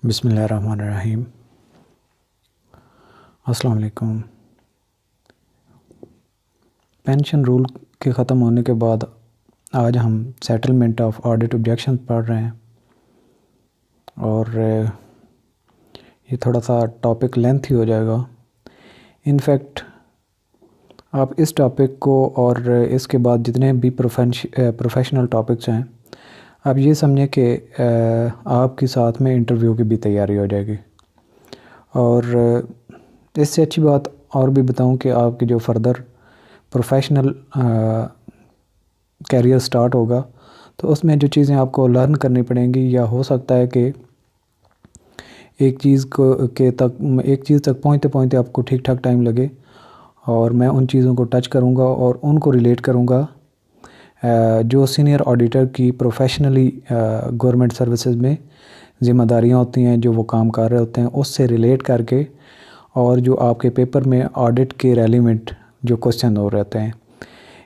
बिस्मिल्लाहिर्रहमानिर्रहीम। अस्सलाम वालेकुम। पेंशन रूल के ख़त्म होने के बाद आज हम सेटलमेंट ऑफ ऑडिट ऑब्जेक्शन पढ़ रहे हैं और ये थोड़ा सा टॉपिक लेंथी हो जाएगा। इनफैक्ट आप इस टॉपिक को और इसके बाद जितने भी प्रोफेशनल टॉपिक्स हैं आप ये समझें कि आपकी साथ में इंटरव्यू की भी तैयारी हो जाएगी। और इससे अच्छी बात और भी बताऊं कि आपकी जो फर्दर प्रोफेशनल कैरियर स्टार्ट होगा तो उसमें जो चीज़ें आपको लर्न करनी पड़ेंगी, या हो सकता है कि एक चीज़ तक पहुंचते पहुंचते आपको ठीक ठाक टाइम लगे, और मैं उन चीज़ों को टच करूंगा और उनको रिलेट करूंगा जो सीनियर ऑडिटर की प्रोफेशनली गवर्नमेंट सर्विसेज में ज़िम्मेदारियां होती हैं, जो वो काम कर रहे होते हैं, उससे रिलेट करके, और जो आपके पेपर में ऑडिट के रेलिवेंट जो क्वेश्चन हो रहते हैं।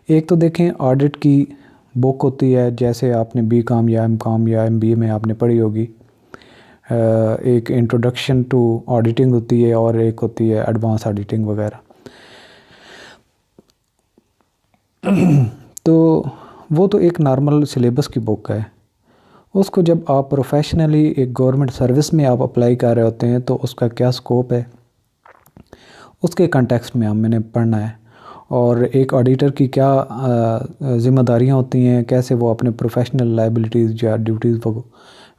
एक तो देखें, ऑडिट की बुक होती है, जैसे आपने बीकॉम या एमकॉम या एमबीए में आपने पढ़ी होगी। एक इंट्रोडक्शन टू ऑडिटिंग होती है और एक होती है एडवांस ऑडिटिंग वगैरह। तो वो तो एक नॉर्मल सिलेबस की बुक है। उसको जब आप प्रोफेशनली एक गवर्नमेंट सर्विस में आप अप्लाई कर रहे होते हैं तो उसका क्या स्कोप है, उसके कंटेक्स्ट में मैंने पढ़ना है, और एक ऑडिटर की क्या ज़िम्मेदारियां होती हैं, कैसे वो अपने प्रोफेशनल लाइबिलिटीज़ या ड्यूटीज़ को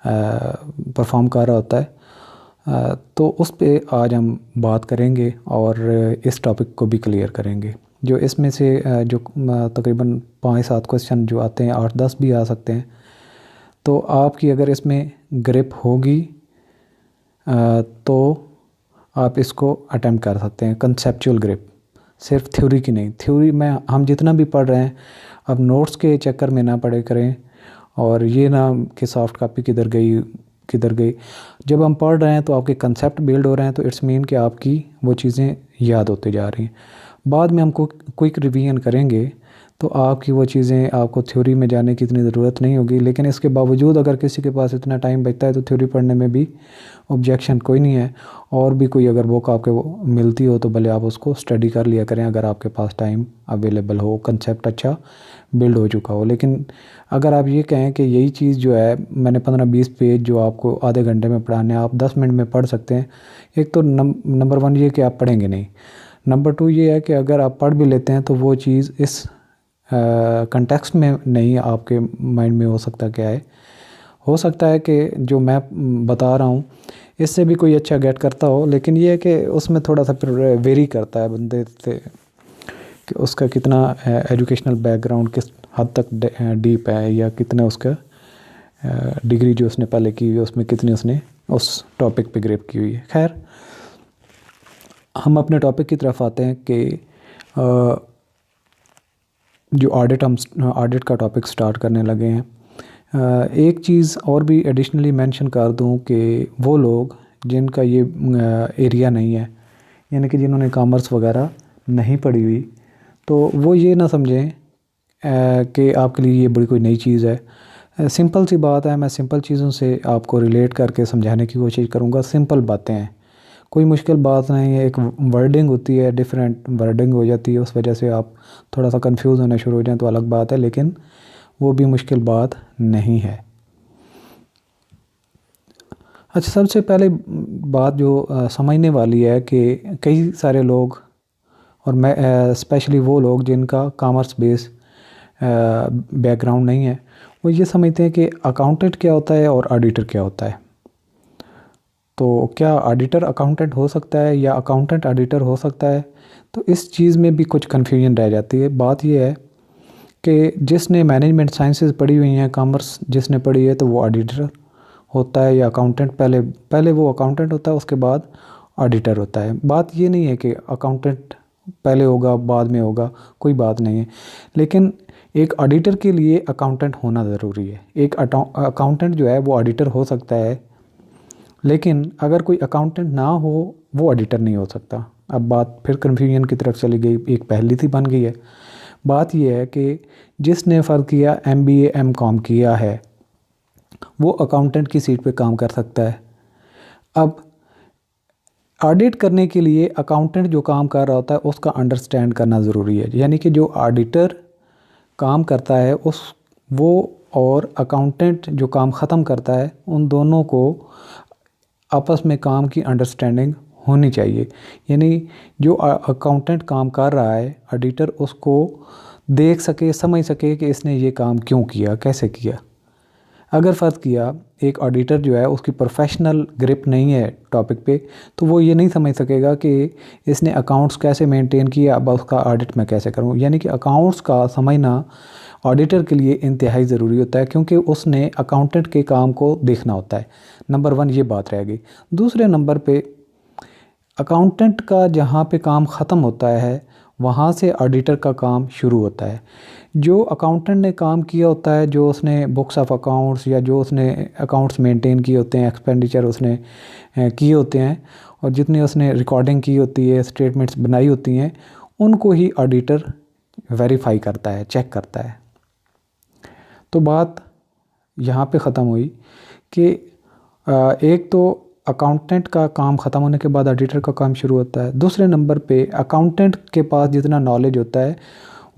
परफॉर्म कर रहा होता है। तो उस पे आज हम बात करेंगे और इस टॉपिक को भी क्लियर करेंगे। जो इसमें से जो तकरीबन 5-7 क्वेश्चन जो आते हैं, 8-10 भी आ सकते हैं, तो आपकी अगर इसमें ग्रिप होगी तो आप इसको अटेम्प्ट कर सकते हैं। कंसेप्चुअल ग्रिप, सिर्फ थ्योरी की नहीं। थ्योरी में हम जितना भी पढ़ रहे हैं, अब नोट्स के चक्कर में ना पढ़े करें, और ये ना कि सॉफ्ट कॉपी किधर गई। जब हम पढ़ रहे हैं तो आपके कंसेप्ट बिल्ड हो रहे हैं, तो इट्स मीन कि आपकी वो चीज़ें याद होती जा रही हैं। बाद में हम क्विक रिवीजन करेंगे तो आपकी वो चीज़ें, आपको थ्योरी में जाने की इतनी ज़रूरत नहीं होगी। लेकिन इसके बावजूद अगर किसी के पास इतना टाइम बचता है तो थ्योरी पढ़ने में भी ऑब्जेक्शन कोई नहीं है। और भी कोई अगर बुक आपके वो मिलती हो तो भले आप उसको स्टडी कर लिया करें, अगर आपके पास टाइम अवेलेबल हो, कंसेप्ट अच्छा बिल्ड हो चुका हो। लेकिन अगर आप ये कहें कि यही चीज़ जो है मैंने 15-20 पेज जो आपको आधे घंटे में पढ़ाने आप 10 मिनट में पढ़ सकते हैं, एक तो नंबर 1 ये कि आप पढ़ेंगे नहीं। नंबर 2 ये है कि अगर आप पढ़ भी लेते हैं तो वो चीज़ इस कंटेक्स्ट में नहीं आपके माइंड में हो सकता क्या है। हो सकता है कि जो मैं बता रहा हूँ इससे भी कोई अच्छा गेट करता हो, लेकिन ये है कि उसमें थोड़ा सा फिर वेरी करता है बंदे से कि उसका कितना एजुकेशनल बैकग्राउंड किस हद तक डीप है, या कितना उसका डिग्री जो उसने पहले की हुई है उसमें कितनी उसने उस टॉपिक पे ग्रेप की हुई है। खैर, हम अपने टॉपिक की तरफ आते हैं कि जो ऑडिट का टॉपिक स्टार्ट करने लगे हैं। एक चीज़ और भी एडिशनली मेंशन कर दूं कि वो लोग जिनका ये एरिया नहीं है, यानी कि जिन्होंने कॉमर्स वगैरह नहीं पढ़ी हुई, तो वो ये ना समझें कि आपके लिए ये बड़ी कोई नई चीज़ है। सिंपल सी बात है, मैं सिंपल चीज़ों से आपको रिलेट करके समझाने की कोशिश करूँगा। सिंपल बातें हैं, कोई मुश्किल बात नहीं है। एक वर्डिंग होती है, डिफरेंट वर्डिंग हो जाती है, उस वजह से आप थोड़ा सा कंफ्यूज होना शुरू हो जाए तो अलग बात है, लेकिन वो भी मुश्किल बात नहीं है। अच्छा, सबसे पहले बात जो समझने वाली है कि कई सारे लोग, और मैं स्पेशली वो लोग जिनका कॉमर्स बेस बैकग्राउंड नहीं है, वो ये समझते हैं कि अकाउंटेंट क्या होता है और ऑडिटर क्या होता है। तो क्या ऑडिटर अकाउंटेंट हो सकता है या अकाउंटेंट ऑडिटर हो सकता है? तो इस चीज़ में भी कुछ कन्फ्यूजन रह जाती है। बात यह है कि जिसने मैनेजमेंट साइंसेज पढ़ी हुई हैं, कॉमर्स जिसने पढ़ी है, तो वो ऑडिटर होता है या अकाउंटेंट। पहले वो अकाउंटेंट होता है, उसके बाद ऑडिटर होता है। बात ये नहीं है कि अकाउंटेंट पहले होगा बाद में होगा, कोई बात नहीं है। लेकिन एक ऑडिटर के लिए अकाउंटेंट होना ज़रूरी है। एक अकाउंटेंट जो है वो ऑडिटर हो सकता है, लेकिन अगर कोई अकाउंटेंट ना हो वो ऑडिटर नहीं हो सकता। अब बात फिर कन्फ्यूजन की तरफ चली गई, एक पहली सी बन गई है। बात यह है कि जिसने फ़र्ज़ किया एमबीए एमकॉम किया है वो अकाउंटेंट की सीट पे काम कर सकता है। अब ऑडिट करने के लिए अकाउंटेंट जो काम कर रहा होता है उसका अंडरस्टैंड करना ज़रूरी है, यानी कि जो ऑडिटर काम करता है उस वो और अकाउंटेंट जो काम ख़त्म करता है उन दोनों को आपस में काम की अंडरस्टैंडिंग होनी चाहिए। यानी जो अकाउंटेंट काम कर रहा है ऑडिटर उसको देख सके, समझ सके कि इसने ये काम क्यों किया, कैसे किया। अगर फ़र्ज़ किया एक ऑडिटर जो है उसकी प्रोफेशनल ग्रिप नहीं है टॉपिक पे, तो वो ये नहीं समझ सकेगा कि इसने अकाउंट्स कैसे मेंटेन किया, अब उसका ऑडिट मैं कैसे करूं। यानी कि अकाउंट्स का समझना ऑडिटर के लिए इंतहाई ज़रूरी होता है, क्योंकि उसने अकाउंटेंट के काम को देखना होता है। नंबर 1 ये बात रह गई। दूसरे नंबर पे अकाउंटेंट का जहाँ पे काम ख़त्म होता है वहाँ से ऑडिटर का काम शुरू होता है। जो अकाउंटेंट ने काम किया होता है, जो उसने बुक्स ऑफ अकाउंट्स या जो उसने अकाउंट्स मेंटेन किए होते हैं, एक्सपेंडिचर उसने किए होते हैं और जितनी उसने रिकॉर्डिंग की होती है, स्टेटमेंट्स बनाई होती हैं, उनको ही ऑडिटर वेरीफाई करता है, चेक करता है। तो बात यहाँ पे ख़त्म हुई कि एक तो अकाउंटेंट का काम ख़त्म होने के बाद ऑडिटर का काम शुरू होता है। दूसरे नंबर पे अकाउंटेंट के पास जितना नॉलेज होता है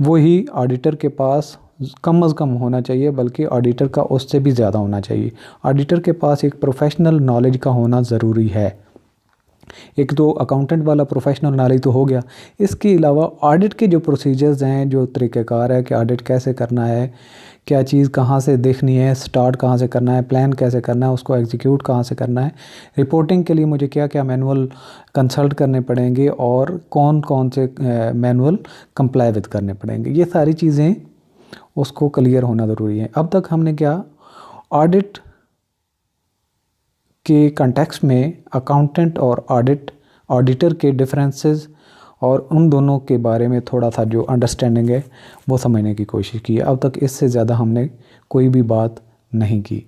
वही ऑडिटर के पास कम अज़ कम होना चाहिए, बल्कि ऑडिटर का उससे भी ज़्यादा होना चाहिए। ऑडिटर के पास एक प्रोफेशनल नॉलेज का होना ज़रूरी है। एक तो अकाउंटेंट वाला प्रोफेशनल नॉलेज तो हो गया, इसके अलावा ऑडिट के जो प्रोसीजर्स हैं, जो तरीक़ेकार है कि ऑडिट कैसे करना है, क्या चीज़ कहाँ से देखनी है, स्टार्ट कहाँ से करना है, प्लान कैसे करना है, उसको एग्जीक्यूट कहाँ से करना है, रिपोर्टिंग के लिए मुझे क्या क्या मैनुअल कंसल्ट करने पड़ेंगे और कौन कौन से मैनुअल कंप्लाई विद करने पड़ेंगे, ये सारी चीज़ें उसको क्लियर होना ज़रूरी है। अब तक हमने क्या ऑडिट के कंटेक्स्ट में अकाउंटेंट और ऑडिटर के डिफरेंसेस और उन दोनों के बारे में थोड़ा सा जो अंडरस्टैंडिंग है वो समझने की कोशिश की है। अब तक इससे ज़्यादा हमने कोई भी बात नहीं की।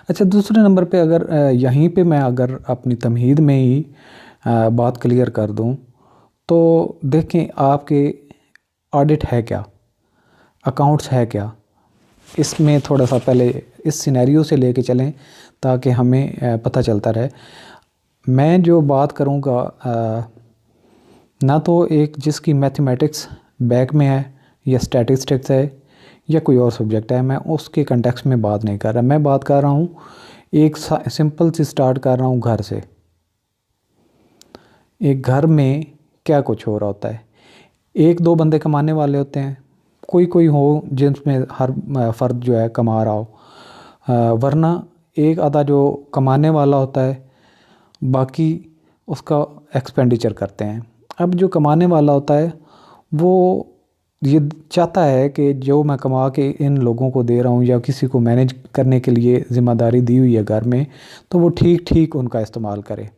अच्छा, दूसरे नंबर पे अगर यहीं पे मैं अगर अपनी तमहीद में ही बात क्लियर कर दूं तो देखें आपके ऑडिट है क्या, अकाउंट्स है क्या, इसमें थोड़ा सा पहले इस सिनेरियो से लेके चलें ताकि हमें पता चलता रहे। मैं जो बात करूँगा ना तो एक जिसकी मैथमेटिक्स बैक में है या स्टैटिस्टिक्स है या कोई और सब्जेक्ट है, मैं उसके कंटेक्स्ट में बात नहीं कर रहा। मैं बात कर रहा हूँ एक सिंपल सी स्टार्ट कर रहा हूँ घर से। एक घर में क्या कुछ हो रहा होता है, एक दो बंदे कमाने वाले होते हैं, कोई हो जिसमें हर फ़र्द जो है कमा रहा हो, वरना एक आधा जो कमाने वाला होता है बाकी उसका एक्सपेंडिचर करते हैं। अब जो कमाने वाला होता है वो ये चाहता है कि जो मैं कमा के इन लोगों को दे रहा हूँ या किसी को मैनेज करने के लिए ज़िम्मेदारी दी हुई है घर में, तो वो ठीक ठीक उनका इस्तेमाल करे।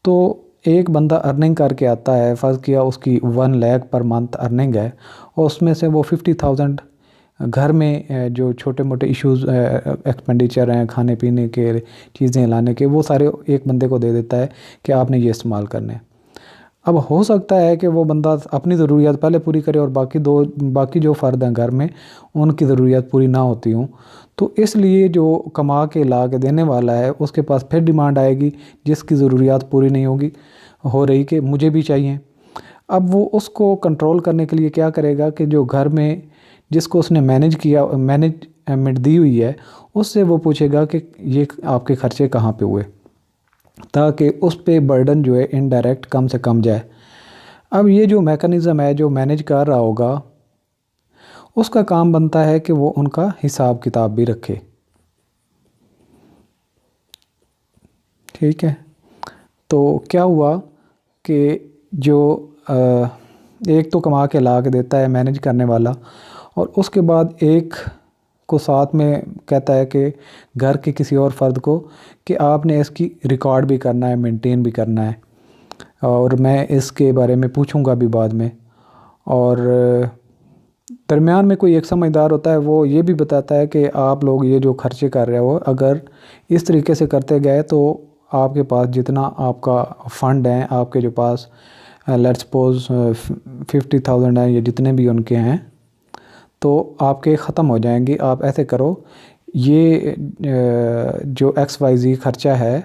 तो एक बंदा अर्निंग करके आता है, फ़र्ज़ किया उसकी 1 लाख पर मंथ अर्निंग है और उसमें से वो 50,000 घर में जो छोटे मोटे इश्यूज़ एक्सपेंडिचर हैं, खाने पीने के, चीज़ें लाने के, वो सारे एक बंदे को दे देता है कि आपने ये इस्तेमाल करने। अब हो सकता है कि वो बंदा अपनी ज़रूरियात पहले पूरी करे और बाकी जो फ़र्द हैं घर में उनकी ज़रूरियात पूरी ना होती हूँ, तो इसलिए जो कमा के ला के देने वाला है उसके पास फिर डिमांड आएगी जिसकी ज़रूरियात पूरी नहीं होगी हो रही कि मुझे भी चाहिए। अब वो उसको कंट्रोल करने के लिए क्या करेगा कि जो घर में जिसको उसने मैनेजमेंट दी हुई है उससे वो पूछेगा कि ये आपके खर्चे कहाँ पे हुए, ताकि उस पे बर्डन जो है इनडायरेक्ट कम से कम जाए। अब ये जो मैकेनिज़्म है जो मैनेज कर रहा होगा उसका काम बनता है कि वो उनका हिसाब किताब भी रखे। ठीक है, तो क्या हुआ कि जो एक तो कमा के ला के देता है मैनेज करने वाला, और उसके बाद एक को साथ में कहता है कि घर के किसी और फ़र्द को कि आपने इसकी रिकॉर्ड भी करना है, मेंटेन भी करना है, और मैं इसके बारे में पूछूंगा भी बाद में। और दरमियान में कोई एक समझदार होता है, वो ये भी बताता है कि आप लोग ये जो खर्चे कर रहे हो अगर इस तरीके से करते गए तो आपके पास जितना आपका फ़ंड है, आपके जो पास लेट्स सपोज 50,000 है या जितने भी उनके हैं, तो आपके ख़त्म हो जाएंगे। आप ऐसे करो, ये जो XYZ खर्चा है,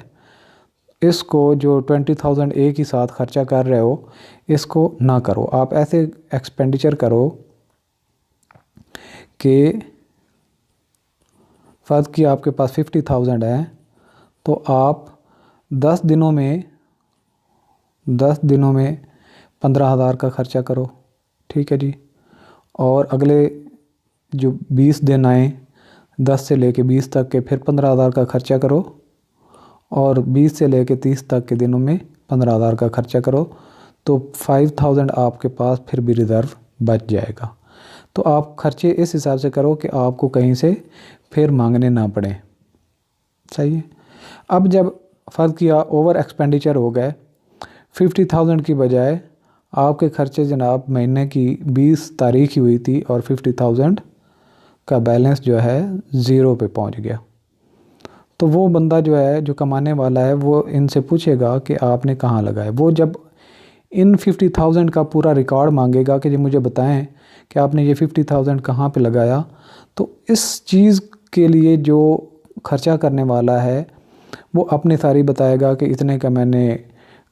इसको जो 20,000 एक ही साथ खर्चा कर रहे हो, इसको ना करो। आप ऐसे एक्सपेंडिचर करो कि फ़र्ज़ कि आपके पास 50,000 है, तो आप 10 दिनों में 15,000 का खर्चा करो, ठीक है जी। और अगले जो 20 दिन आए, 10 से लेके 20 तक के, फिर 15,000 का खर्चा करो, और 20 से लेके 30 तक के दिनों में 15,000 का खर्चा करो, तो 5,000 आपके पास फिर भी रिज़र्व बच जाएगा। तो आप खर्चे इस हिसाब से करो कि आपको कहीं से फिर मांगने ना पड़े, सही है। अब जब फ़र्ज़ किया ओवर एक्सपेंडिचर हो गए, 50,000 की बजाय आपके खर्चे जनाब महीने की 20 तारीख ही हुई थी और 50,000 का बैलेंस जो है ज़ीरो पे पहुंच गया, तो वो बंदा जो है, जो कमाने वाला है, वो इनसे पूछेगा कि आपने कहाँ लगाया। वो जब इन 50,000 का पूरा रिकॉर्ड मांगेगा कि जी मुझे बताएं कि आपने ये 50,000 कहाँ पे लगाया, तो इस चीज़ के लिए जो खर्चा करने वाला है वो अपनी सारी बताएगा कि इतने का मैंने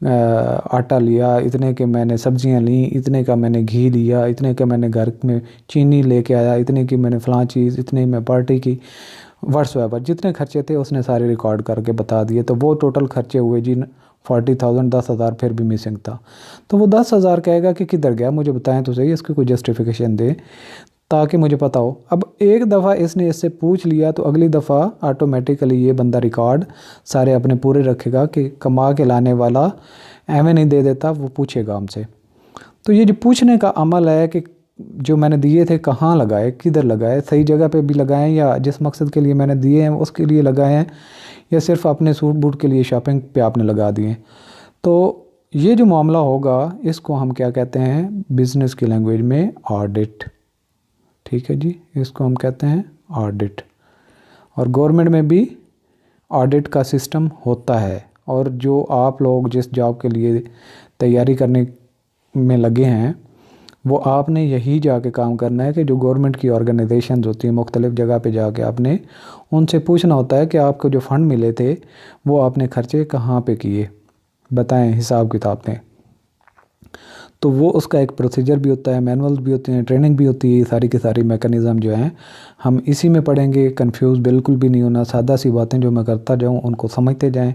आटा लिया, इतने के मैंने सब्जियां ली, इतने का मैंने घी लिया, इतने का मैंने घर में चीनी लेके आया, इतने की मैंने फ़लाँ चीज़, इतने में पार्टी की, व्हाट्सएवर जितने खर्चे थे उसने सारे रिकॉर्ड करके बता दिए। तो वो टोटल खर्चे हुए जी 40,000, 10,000 फिर भी मिसिंग था। तो वो 10,000 कहेगा कि किधर गया, मुझे बताएं तो सही, इसकी कोई जस्टिफिकेशन दे ताकि मुझे पता हो। अब एक दफ़ा इसने इससे पूछ लिया तो अगली दफ़ा ऑटोमेटिकली ये बंदा रिकॉर्ड सारे अपने पूरे रखेगा कि कमा के लाने वाला एवं नहीं दे देता, वो पूछेगा हमसे। तो ये जो पूछने का अमल है कि जो मैंने दिए थे कहाँ लगाए, किधर लगाए, सही जगह पे भी लगाएं या जिस मकसद के लिए मैंने दिए हैं उसके लिए लगाए हैं, या सिर्फ अपने सूट बूट के लिए शॉपिंग पे आपने लगा दिए। तो ये जो मामला होगा इसको हम क्या कहते हैं बिज़नेस की लैंग्वेज में, ऑडिट, ठीक है जी। इसको हम कहते हैं ऑडिट। और गवर्नमेंट में भी ऑडिट का सिस्टम होता है, और जो आप लोग जिस जॉब के लिए तैयारी करने में लगे हैं, वो आपने यही जाके काम करना है कि जो गवर्नमेंट की ऑर्गेनाइजेशन होती हैं मुख्तलिफ़ जगह पे जाके आपने उनसे पूछना होता है कि आपको जो फ़ंड मिले थे वो आपने खर्चे कहाँ पे किए, बताएं, हिसाब किताब दें। तो वो उसका एक प्रोसीजर भी होता है, मैनुअल भी होते हैं, ट्रेनिंग भी होती है, सारी की सारी मैकेनिज़्म जो हैं हम इसी में पढ़ेंगे। कंफ्यूज बिल्कुल भी नहीं होना, सादा सी बातें जो मैं करता जाऊँ उनको समझते जाएं।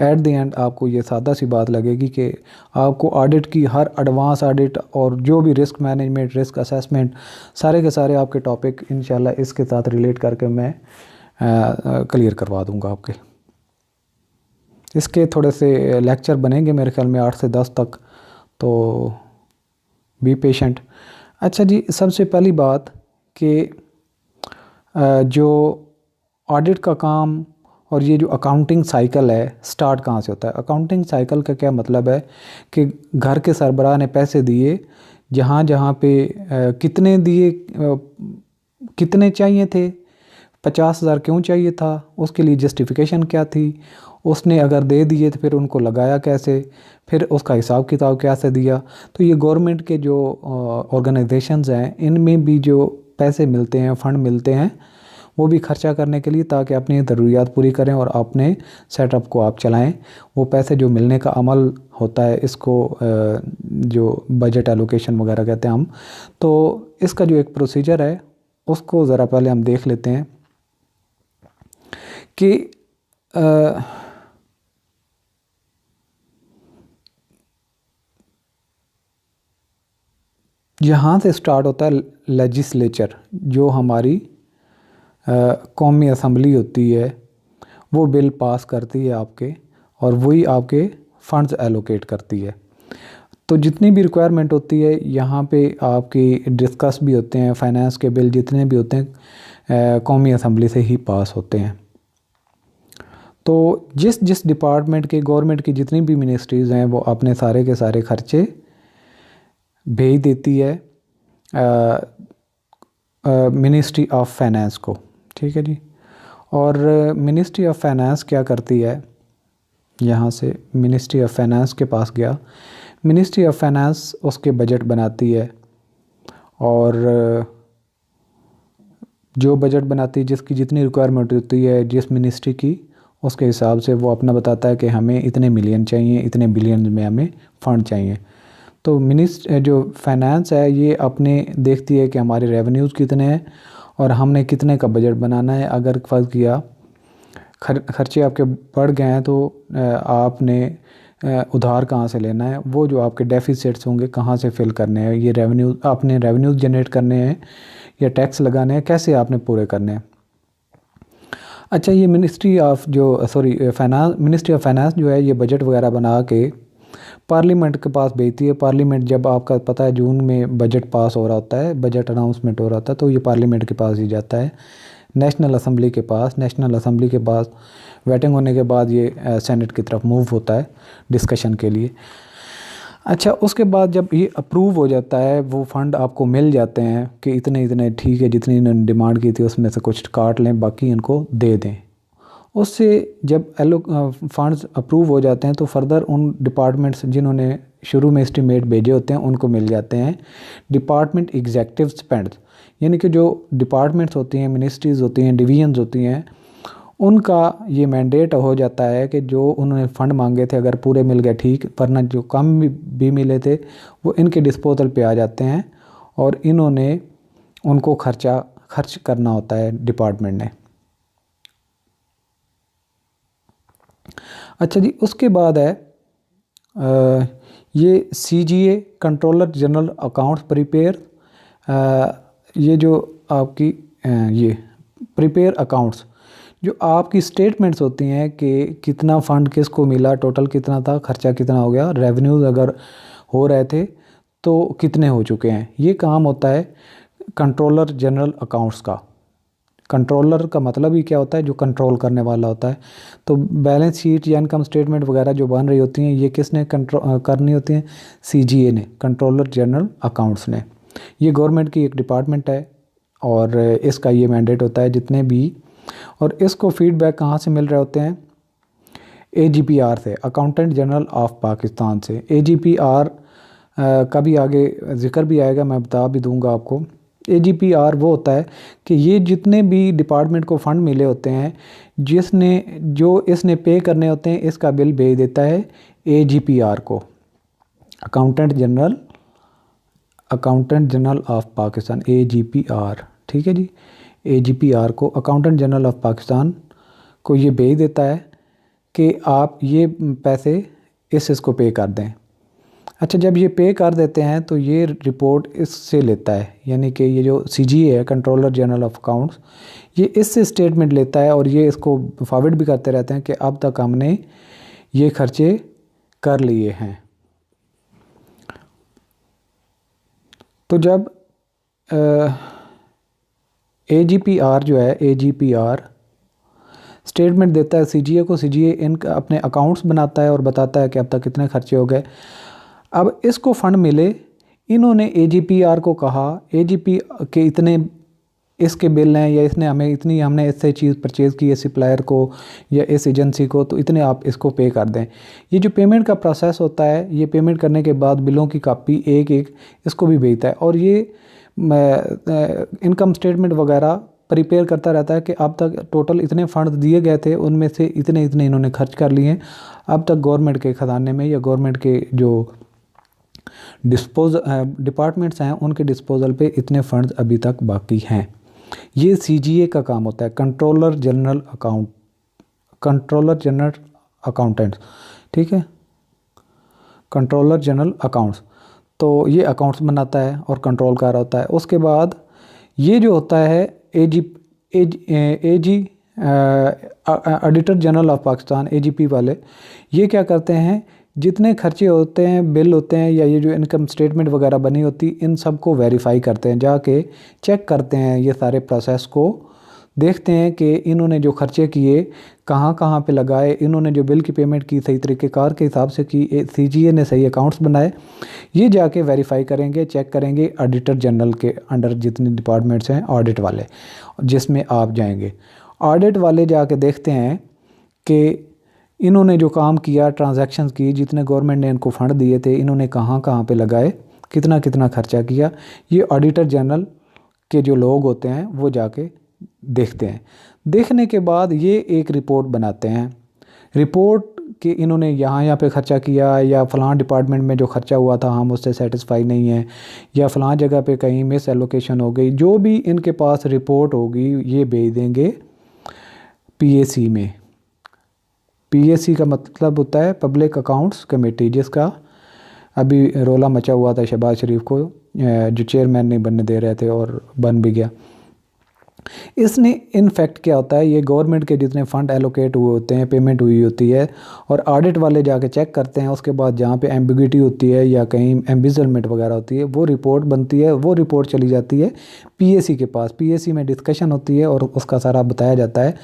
एट द एंड आपको ये सादा सी बात लगेगी कि आपको ऑडिट की हर एडवांस ऑडिट और जो भी रिस्क मैनेजमेंट, रिस्क असेसमेंट, सारे के सारे आपके टॉपिक इंशाल्लाह इसके साथ रिलेट करके मैं क्लियर करवा दूंगा आपके। इसके थोड़े से लेक्चर बनेंगे मेरे ख्याल में 8 से 10 तक, तो बी पेशेंट। अच्छा जी, सबसे पहली बात कि जो ऑडिट का काम और ये जो अकाउंटिंग साइकिल है स्टार्ट कहाँ से होता है। अकाउंटिंग साइकिल का क्या मतलब है कि घर के सरबराह ने पैसे दिए, जहाँ जहाँ पे कितने दिए, कितने चाहिए थे, 50,000 क्यों चाहिए था, उसके लिए जस्टिफिकेशन क्या थी, उसने अगर दे दिए तो फिर उनको लगाया कैसे, फिर उसका हिसाब किताब कैसे दिया। तो ये गवर्नमेंट के जो ऑर्गेनाइजेशंस हैं इनमें भी जो पैसे मिलते हैं, फ़ंड मिलते हैं, वो भी खर्चा करने के लिए ताकि अपनी ज़रूरियात पूरी करें और अपने सेटअप को आप चलाएं। वो पैसे जो मिलने का अमल होता है इसको जो बजट एलोकेशन वगैरह कहते हैं हम। तो इसका जो एक प्रोसीजर है उसको ज़रा पहले हम देख लेते हैं कि यहाँ से स्टार्ट होता है लेजिस्लेचर, जो हमारी कौमी असम्बली होती है, वो बिल पास करती है आपके, और वही आपके फंड्स एलोकेट करती है। तो जितनी भी रिक्वायरमेंट होती है यहाँ पे आपकी डिस्कस भी होते हैं, फाइनेंस के बिल जितने भी होते हैं कौमी असम्बली से ही पास होते हैं। तो जिस जिस डिपार्टमेंट के, गवर्नमेंट की जितनी भी मिनिस्ट्रीज़ हैं वो अपने सारे के सारे खर्चे भेज देती है मिनिस्ट्री ऑफ फाइनेंस को, ठीक है जी। और मिनिस्ट्री ऑफ फाइनेंस क्या करती है, यहाँ से मिनिस्ट्री ऑफ फाइनेंस के पास गया, मिनिस्ट्री ऑफ फाइनेंस उसके बजट बनाती है, और जो बजट बनाती है, जिसकी जितनी रिक्वायरमेंट होती है जिस मिनिस्ट्री की, उसके हिसाब से वो अपना बताता है कि हमें इतने मिलियन चाहिए, इतने बिलियन में हमें फ़ंड चाहिए। तो जो फाइनेंस है ये अपने देखती है कि हमारे रेवेन्यूज़ कितने हैं और हमने कितने का बजट बनाना है। अगर फ़र्ज़ किया खर्चे आपके बढ़ गए हैं तो आपने उधार कहाँ से लेना है, वो जो आपके डेफिसिट्स होंगे कहाँ से फिल करने हैं, ये आपने रेवेन्यूज़ जनरेट करने हैं या टैक्स लगाने हैं, कैसे आपने पूरे करने हैं। अच्छा, ये मिनिस्ट्री ऑफ फाइनेंस जो है ये बजट वगैरह बना के पार्लियामेंट के पास भेजती है। पार्लियामेंट, जब आपका पता है जून में बजट पास हो रहा होता है, बजट अनाउंसमेंट हो रहा होता है, तो ये पार्लियामेंट के पास ही जाता है, नेशनल असम्बली के पास। नेशनल असम्बली के पास वेटिंग होने के बाद ये सेनेट की तरफ मूव होता है डिस्कशन के लिए। अच्छा, उसके बाद जब ये अप्रूव हो जाता है, वो फ़ंड आपको मिल जाते हैं कि इतने इतने ठीक है, जितनी इन्होंने डिमांड की थी उसमें से कुछ काट लें, बाकी इनको दे दें। उससे जब फंड्स अप्रूव हो जाते हैं तो फर्दर उन डिपार्टमेंट्स जिन्होंने शुरू में एस्टीमेट भेजे होते हैं उनको मिल जाते हैं डिपार्टमेंट एग्जेक्टिव स्पेंड्स, यानी कि जो डिपार्टमेंट्स होती हैं, मिनिस्ट्रीज़ होती हैं, डिवीजन्स होती हैं, उनका ये मैंडेट हो जाता है कि जो उन्होंने फ़ंड मांगे थे अगर पूरे मिल गए ठीक, वरना जो कम भी मिले थे वो इनके डिस्पोजल पे आ जाते हैं और इन्होंने उनको खर्च करना होता है डिपार्टमेंट ने। अच्छा जी, उसके बाद है ये CGA controller general accounts prepare, ये जो आपकी ये प्रिपेयर अकाउंट्स, जो आपकी स्टेटमेंट्स होती हैं कि कितना फ़ंड किसको मिला, टोटल कितना था, खर्चा कितना हो गया, रेवेन्यूज़ अगर हो रहे थे तो कितने हो चुके हैं, ये काम होता है कंट्रोलर जनरल अकाउंट्स का। कंट्रोलर का मतलब ही क्या होता है, जो कंट्रोल करने वाला होता है। तो बैलेंस शीट या इनकम स्टेटमेंट वगैरह जो बन रही होती हैं ये किसने करनी होती हैं, CGA ने, कंट्रोलर जनरल अकाउंट्स ने। ये गवर्नमेंट की एक डिपार्टमेंट है और इसका ये मैंडेट होता है जितने भी, और इसको फीडबैक कहाँ से मिल रहे होते हैं, AGPR से, अकाउंटेंट जनरल ऑफ पाकिस्तान से। AGPR का भी आगे जिक्र भी आएगा, मैं बता भी दूंगा आपको। AGPR वो होता है कि ये जितने भी डिपार्टमेंट को फ़ंड मिले होते हैं, जो इसने पे करने होते हैं, इसका बिल भेज देता है AGPR को, accountant general of Pakistan, AGPR। ठीक है जी, AGPR को, अकाउंटेंट जनरल ऑफ पाकिस्तान को ये भेज देता है कि आप ये पैसे इसको पे कर दें। अच्छा, जब ये पे कर देते हैं तो ये रिपोर्ट इससे लेता है, यानी कि ये जो CGA है, कंट्रोलर जनरल ऑफ अकाउंट्स, ये इससे स्टेटमेंट लेता है और ये इसको फॉरवर्ड भी करते रहते हैं कि अब तक हमने ये खर्चे कर लिए हैं। तो जब AGPR जो है, AGPR स्टेटमेंट देता है CGA को, CGA इनका अपने अकाउंट्स बनाता है और बताता है कि अब तक कितने खर्चे हो गए। अब इसको फ़ंड मिले, इन्होंने AGPR को कहा, AGP के इतने इसके बिल हैं, या इसने हमें इतनी, हमने इससे चीज़ परचेज़ की है सप्लायर को या इस एजेंसी को, तो इतने आप इसको पे कर दें। ये जो पेमेंट का प्रोसेस होता है, ये पेमेंट करने के बाद बिलों की कॉपी एक एक इसको भी भेजता है और ये इनकम स्टेटमेंट वगैरह प्रिपेयर करता रहता है कि अब तक टोटल इतने फ़ंड दिए गए थे, उनमें से इतने इतने इन्होंने खर्च कर लिए हैं, अब तक गवर्नमेंट के ख़जाने में या गवर्नमेंट के जो डिपार्टमेंट्स हैं उनके डिस्पोजल पे इतने फ़ंड्स अभी तक बाकी हैं। ये CGA का काम होता है, कंट्रोलर जनरल अकाउंटेंट्स। ठीक है, कंट्रोलर जनरल अकाउंट्स, तो ये अकाउंट्स बनाता है और कंट्रोल कर रहा होता है। उसके बाद ये जो होता है AG auditor general of Pakistan, AGP वाले, ये क्या करते हैं, जितने खर्चे होते हैं, बिल होते हैं, या ये जो इनकम स्टेटमेंट वगैरह बनी होती, इन सब को वेरीफाई करते हैं, जाके चेक करते हैं, ये सारे प्रोसेस को देखते हैं कि इन्होंने जो खर्चे किए कहाँ कहाँ पे लगाए, इन्होंने जो बिल की पेमेंट की सही तरीक़ेकार के हिसाब से की, CGA ने सही अकाउंट्स बनाए, ये जाके वेरीफाई करेंगे, चेक करेंगे ऑडिटर जनरल के अंडर जितने डिपार्टमेंट्स हैं, ऑडिट वाले, जिसमें आप जाएंगे। ऑडिट वाले जाके देखते हैं कि इन्होंने जो काम किया, ट्रांजैक्शंस की, जितने गवर्नमेंट ने इनको फ़ंड दिए थे, इन्होंने कहाँ कहाँ पे लगाए, कितना कितना खर्चा किया, ये ऑडिटर जनरल के जो लोग होते हैं वो जाके देखते हैं। देखने के बाद ये एक रिपोर्ट बनाते हैं। रिपोर्ट कि इन्होंने यहाँ पे ख़र्चा किया, या फ़लाँ डिपार्टमेंट में जो ख़र्चा हुआ था हम उससे सेटिस्फाई नहीं है, या फ़लाँ जगह पे कहीं मिस एलोकेशन हो गई। जो भी इनके पास रिपोर्ट होगी ये भेज देंगे पीएसी में। पीएसी का मतलब होता है पब्लिक अकाउंट्स कमेटी, जिसका अभी रोला मचा हुआ था शहबाज शरीफ को जो चेयरमैन नहीं बनने दे रहे थे और बन भी गया। इसने इनफैक्ट क्या होता है, ये गवर्नमेंट के जितने फ़ंड एलोकेट हुए होते हैं, पेमेंट हुई होती है, और ऑडिट वाले जाके चेक करते हैं। उसके बाद जहाँ पे एम्बिग्यूटी होती है या कहीं एम्बिजलमेंट वगैरह होती है, वो रिपोर्ट बनती है। वो रिपोर्ट चली जाती है पीएसी के पास। पीएसी में डिस्कशन होती है और उसका सारा बताया जाता है।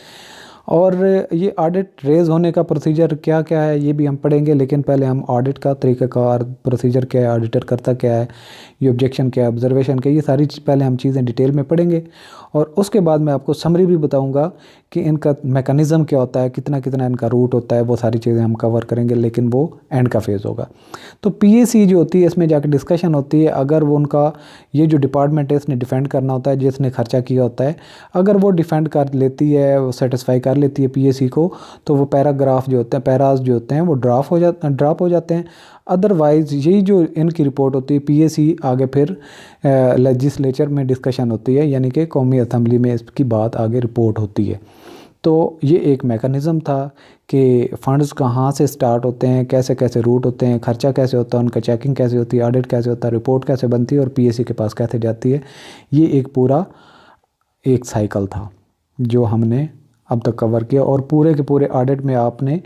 और ये ऑडिट रेज़ होने का प्रोसीजर क्या क्या है ये भी हम पढ़ेंगे, लेकिन पहले हम ऑडिट का तरीक़ाकार, प्रोसीजर क्या है, ऑडिटर करता क्या है, ये ऑब्जेक्शन क्या है, ऑब्जर्वेशन क्या है, ये सारी पहले हम चीज़ें डिटेल में पढ़ेंगे। और उसके बाद मैं आपको समरी भी बताऊंगा कि इनका मैकेनिज़्म क्या होता है, कितना कितना इनका रूट होता है, वो सारी चीज़ें हम कवर करेंगे, लेकिन वो एंड का फेज़ होगा। तो पीएसी जो होती है इसमें जाकर डिस्कशन होती है। अगर वो उनका ये जो डिपार्टमेंट है इसने डिफेंड करना होता है, जिसने खर्चा किया होता है, अगर वो डिफेंड कर लेती है, वो सेटिस्फाई कर लेती है पीएसी को, तो वो पैराग्राफ जो होते हैं, पैराज जो होते हैं, वो ड्रॉप हो जाते हैं। अदरवाइज़ यही जो इनकी रिपोर्ट होती है पीएसी आगे फिर लेजिस्लेचर में डिस्कशन होती है, यानी कि कौमी असेंबली में इसकी बात आगे रिपोर्ट होती है। तो ये एक मेकनिज़म था कि फ़ंड्स कहाँ से स्टार्ट होते हैं, कैसे कैसे रूट होते हैं, खर्चा कैसे होता है, उनका चेकिंग कैसे होती है, ऑडिट कैसे होता है, रिपोर्ट कैसे बनती है और पीएसी के पास कैसे जाती है। ये एक पूरा एक साइकिल था जो हमने अब तक कवर किया। और पूरे के पूरे ऑडिट में आपने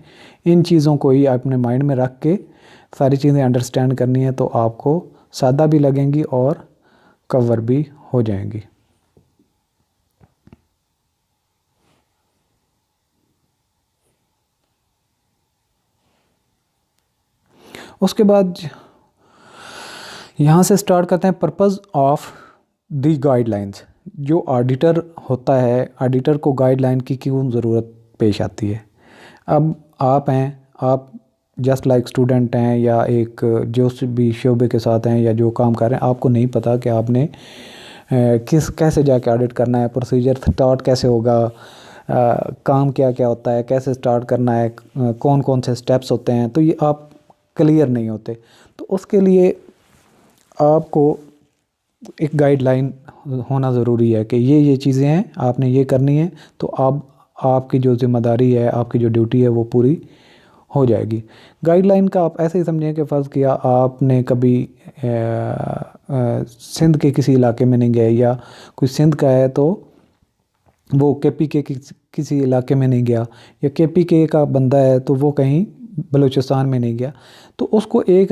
इन चीज़ों को ही अपने माइंड में रख के सारी चीज़ें अंडरस्टैंड करनी है, तो आपको सादा भी लगेंगी और कवर भी हो जाएंगी। उसके बाद यहाँ से स्टार्ट करते हैं पर्पज़ ऑफ दी गाइडलाइंस। जो ऑडिटर होता है, ऑडिटर को गाइडलाइन की क्यों ज़रूरत पेश आती है। अब आप हैं, आप जस्ट लाइक स्टूडेंट हैं या एक जो भी शोबे के साथ हैं या जो काम कर रहे हैं, आपको नहीं पता कि आपने कैसे जाके ऑडिट करना है, प्रोसीजर स्टार्ट कैसे होगा, काम क्या क्या होता है, कैसे स्टार्ट करना है, कौन कौन से स्टेप्स होते हैं, तो ये आप क्लियर नहीं होते। तो उसके लिए आपको एक गाइडलाइन होना ज़रूरी है कि ये चीज़ें हैं, आपने ये करनी है, तो आपकी जो ज़िम्मेदारी है, आपकी जो ड्यूटी है वो पूरी हो जाएगी। गाइडलाइन का आप ऐसे ही समझें कि फ़र्ज़ किया आपने कभी सिंध के किसी इलाके में नहीं गए, या कोई सिंध का है तो वो केपी के किसी इलाके में नहीं गया, या केपी के का बंदा है तो वो कहीं बलूचिस्तान में नहीं गया, तो उसको एक